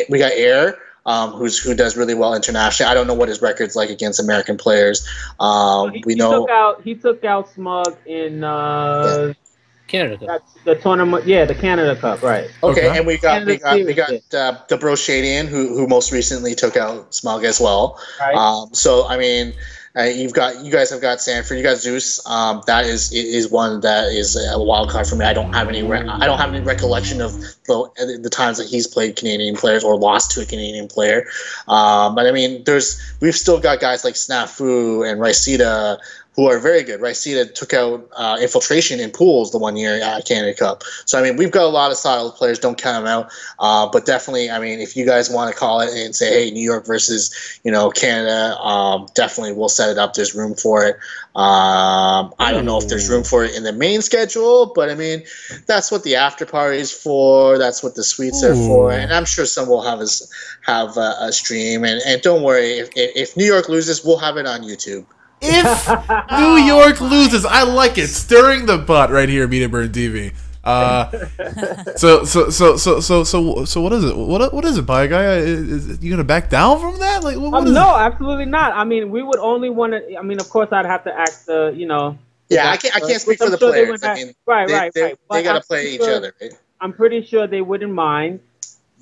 We got Air, who does really well internationally. I don't know what his record's like against American players. He took out Smug in Canada Cup. that's the tournament. Yeah, the Canada Cup, right? Okay, and we got Canada the Broshadian who most recently took out Smug as well. Right. So I mean, you guys have got Sanford, you got Zeus. That is one that is a wild card for me. I don't have any recollection of the times that he's played Canadian players or lost to a Canadian player. But I mean, we've still got guys like Snafu and Riceta who are very good. Riceta took out Infiltration in pools the one year at Canada Cup. So, I mean, we've got a lot of solid players. Don't count them out. But definitely, I mean, if you guys want to call it and say, hey, New York versus, Canada, definitely we'll set it up. There's room for it. I don't know if there's room for it in the main schedule, but, I mean, that's what the after party is for. That's what the suites are for. And I'm sure some will have a stream. And don't worry, if New York loses, we'll have it on YouTube. If New York loses, I like it. Stirring the pot right here, Meet and Burn TV. So what is it? What is it, Pie Guy? Is you gonna back down from that? Like what is no, absolutely not. I mean, we would only want to. I mean, of course, I'd have to ask the. Yeah, I can't speak for the players. I mean, right. They got to play each other. Right? I'm pretty sure they wouldn't mind,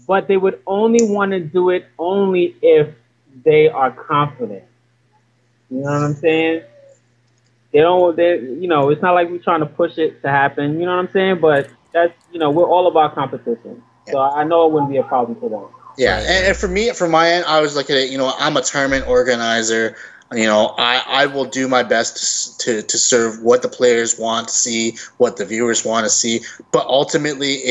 but they would only want to do it only if they are confident. You know what I'm saying? It's not like we're trying to push it to happen. You know what I'm saying? But that's, we're all about competition. So I know it wouldn't be a problem for them. Yeah, and for me, from my end, I always look at it, I'm a tournament organizer. I will do my best to serve what the players want to see, what the viewers want to see. But ultimately,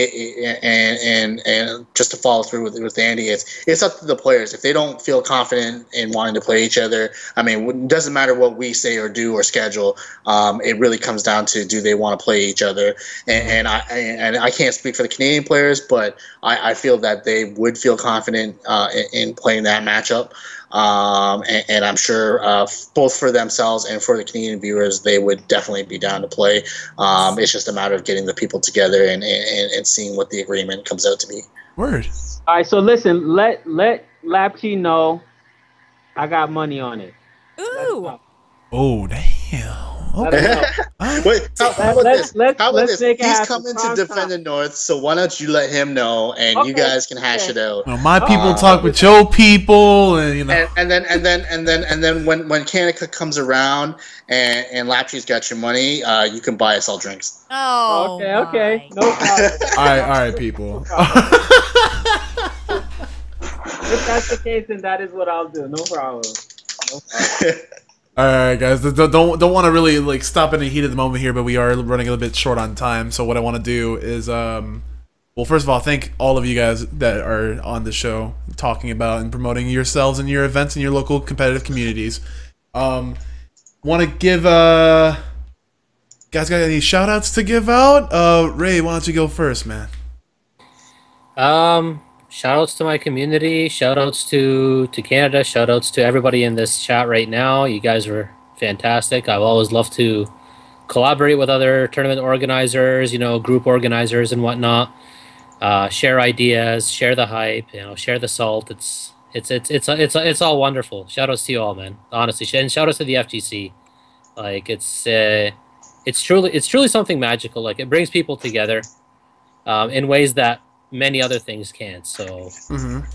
and just to follow through with Andy, it's up to the players. If they don't feel confident in wanting to play each other, I mean, it doesn't matter what we say or do or schedule. It really comes down to, do they want to play each other? And I can't speak for the Canadian players, but I feel that they would feel confident in playing that matchup. And I'm sure both for themselves and for the Canadian viewers, they would definitely be down to play. It's just a matter of getting the people together and seeing what the agreement comes out to be. Word. All right, so listen, let Lapchi know I got money on it. Ooh. Oh damn. Let us know. Wait, how about this? How about Let's this? make it He's happen. coming to Prime defend time. the North, so why don't you let him know, and you Okay, guys can hash okay. it out. Well, my people I'll talk do with that. your people, and you know. And then when Canada comes around and Lapshi's got your money, you can buy us all drinks. Oh Okay, okay. my. No problem. All right, people. No problem. If that's the case, then that is what I'll do. No problem. No problem. All right, guys. Don't want to really like stop in the heat of the moment here, but we are running a little bit short on time. So what I want to do is, well, first of all, thank all of you guys that are on the show talking about and promoting yourselves and your events in your local competitive communities. Want to give guys got any shout outs to give out? Ray, why don't you go first, man? Shout outs to my community, shout outs to Canada, shout outs to everybody in this chat right now. You guys were fantastic. I've always loved to collaborate with other tournament organizers, group organizers and whatnot. Share ideas, share the hype, share the salt. It's all wonderful. Shout outs to you all, man. Honestly, and shout outs to the FGC. Like it's truly something magical. Like it brings people together, in ways that many other things can't. So,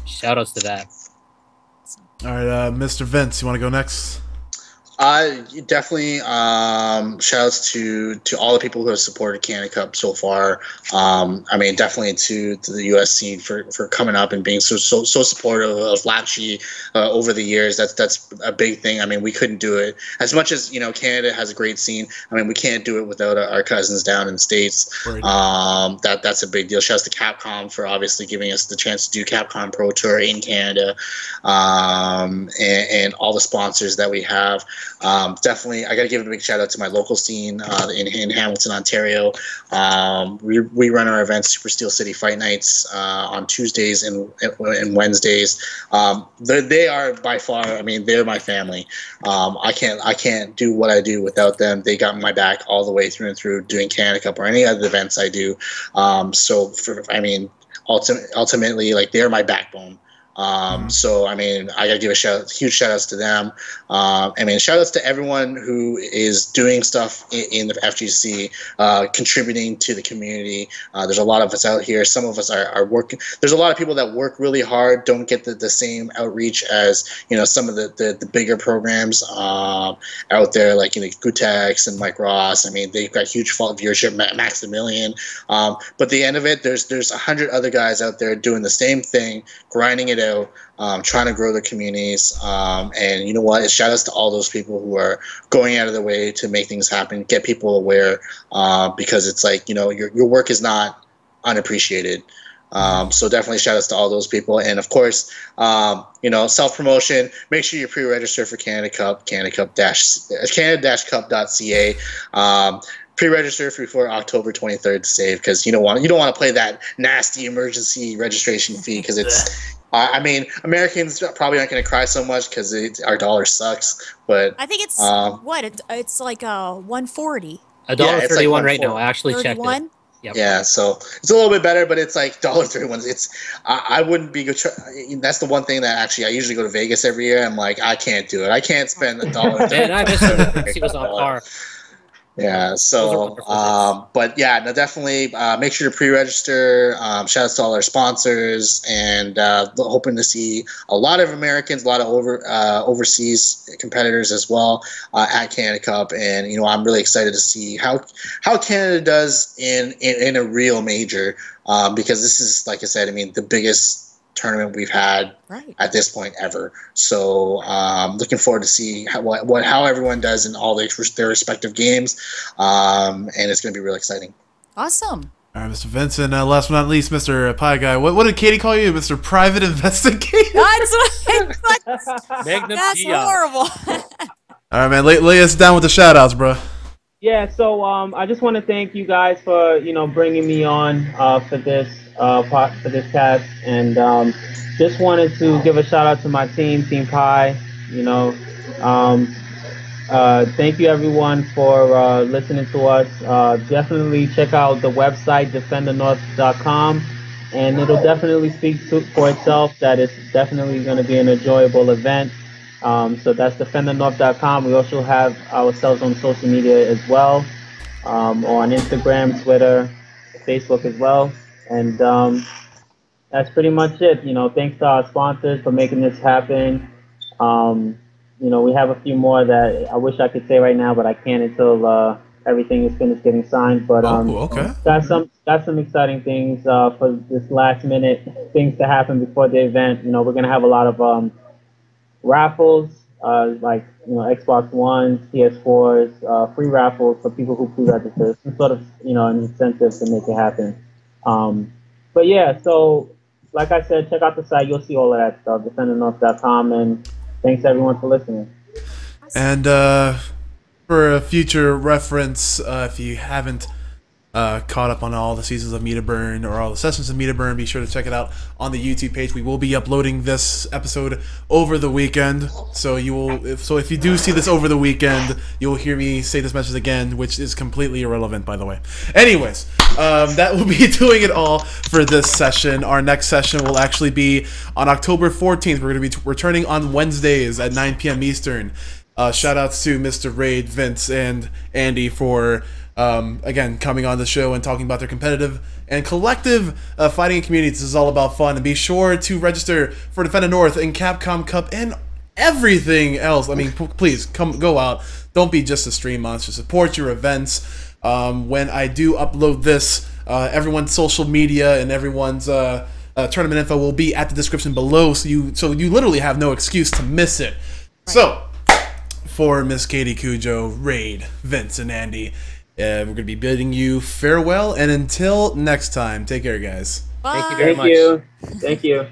shout outs to that. All right, Mr. Vince, you want to go next? Definitely shout outs to all the people who have supported Canada Cup so far. I mean, definitely to the US scene for coming up and being so supportive of Lapshi over the years. That's a big thing. I mean, we couldn't do it as much as Canada has a great scene. I mean, we can't do it without our cousins down in the States. Right. That's a big deal. Shouts to Capcom for obviously giving us the chance to do Capcom Pro Tour in Canada, and all the sponsors that we have. Definitely, I got to give a big shout out to my local scene in Hamilton, Ontario. We run our events, Super Steel City Fight Nights, on Tuesdays and Wednesdays. They are by far, I mean, they're my family. I can't do what I do without them. They got my back all the way through and through doing Canada Cup or any other events I do. Ultimately, like, they're my backbone. So I mean, I gotta give huge shout outs to them. I mean, shout outs to everyone who is doing stuff in the FGC, contributing to the community. There's a lot of us out here. Some of us are working. There's a lot of people that work really hard, don't get the same outreach as some of the bigger programs out there, like Gutex and Mike Ross. I mean, they've got huge viewership, Maximilian. But at the end of it, there's 100 other guys out there doing the same thing, grinding it out, trying to grow their communities, and you know what? Shout outs to all those people who are going out of their way to make things happen, get people aware, because it's like your work is not unappreciated. So definitely shout outs to all those people, and of course, self promotion. Make sure you pre-register for Canada Cup, Canada-Cup.ca. Pre-register before October 23rd to save, because you don't want to play that nasty emergency registration fee, because it's I mean, Americans probably aren't going to cry so much because our dollar sucks, but I think it's it's like $1.40. $1.31 right now. I actually checked it. 31? Yep. Yeah, so it's a little bit better, but it's like $1.31. I wouldn't be good. That's the one thing that actually I usually go to Vegas every year. I'm like, I can't do it. I can't spend $1. Man, I just he was on par. Yeah, so, but yeah, no, definitely make sure to pre-register. Shout out to all our sponsors, and hoping to see a lot of Americans, a lot of overseas competitors as well at Canada Cup. And I'm really excited to see how Canada does in a real major, because this is, like I said, I mean, the biggest tournament we've had at this point ever. So looking forward to see how everyone does in all their respective games, and it's going to be really exciting. Awesome. All right, Mr. Vincent. Last but not least, Mr. Pie Guy. What did Katie call you, Mr. Private Investigator? That's horrible. All right, man. Lay us down with the shout outs, bro. Yeah, so I just want to thank you guys for bringing me on for this cast, and just wanted to give a shout out to my team, Team Pi. Thank you everyone for listening to us. Definitely check out the website defendthenorth.com, and it'll definitely speak for itself that it's definitely going to be an enjoyable event. So that's defendernorth.com. We also have ourselves on social media as well, on Instagram, Twitter, Facebook as well. And that's pretty much it. Thanks to our sponsors for making this happen. Um, we have a few more that I wish I could say right now, but I can't until everything is finished getting signed. But Oh, okay. got some exciting things for this last minute things to happen before the event. We're gonna have a lot of raffles, like Xbox One, PS4s, free raffles for people who pre-register. Some sort of an incentive to make it happen. But yeah, so like I said, check out the site. You'll see all of that stuff. DefenderNorth.com, and thanks everyone for listening. And for a future reference, if you haven't caught up on all the seasons of Meet a Burn or all the sessions of Meet a Burn, be sure to check it out on the YouTube page. We will be uploading this episode over the weekend, so if you do see this over the weekend, you'll hear me say this message again, which is completely irrelevant, by the way. Anyways, that will be doing it all for this session. Our next session will actually be on October 14th. We're going to be returning on Wednesdays at 9 p.m. Eastern. Shout outs to Mr. Raid, Vince, and Andy for again coming on the show and talking about their competitive and collective fighting communities. This is all about fun, and be sure to register for Defender North and Capcom Cup and everything else. I mean, please go out. Don't be just a stream monster. Support your events. When I do upload this, everyone's social media and everyone's tournament info will be at the description below, so you literally have no excuse to miss it. So for Miss Katie Cujo, Raid, Vince, and Andy, we're going to be bidding you farewell, and until next time, take care, guys. Bye. Thank you very much. Thank you.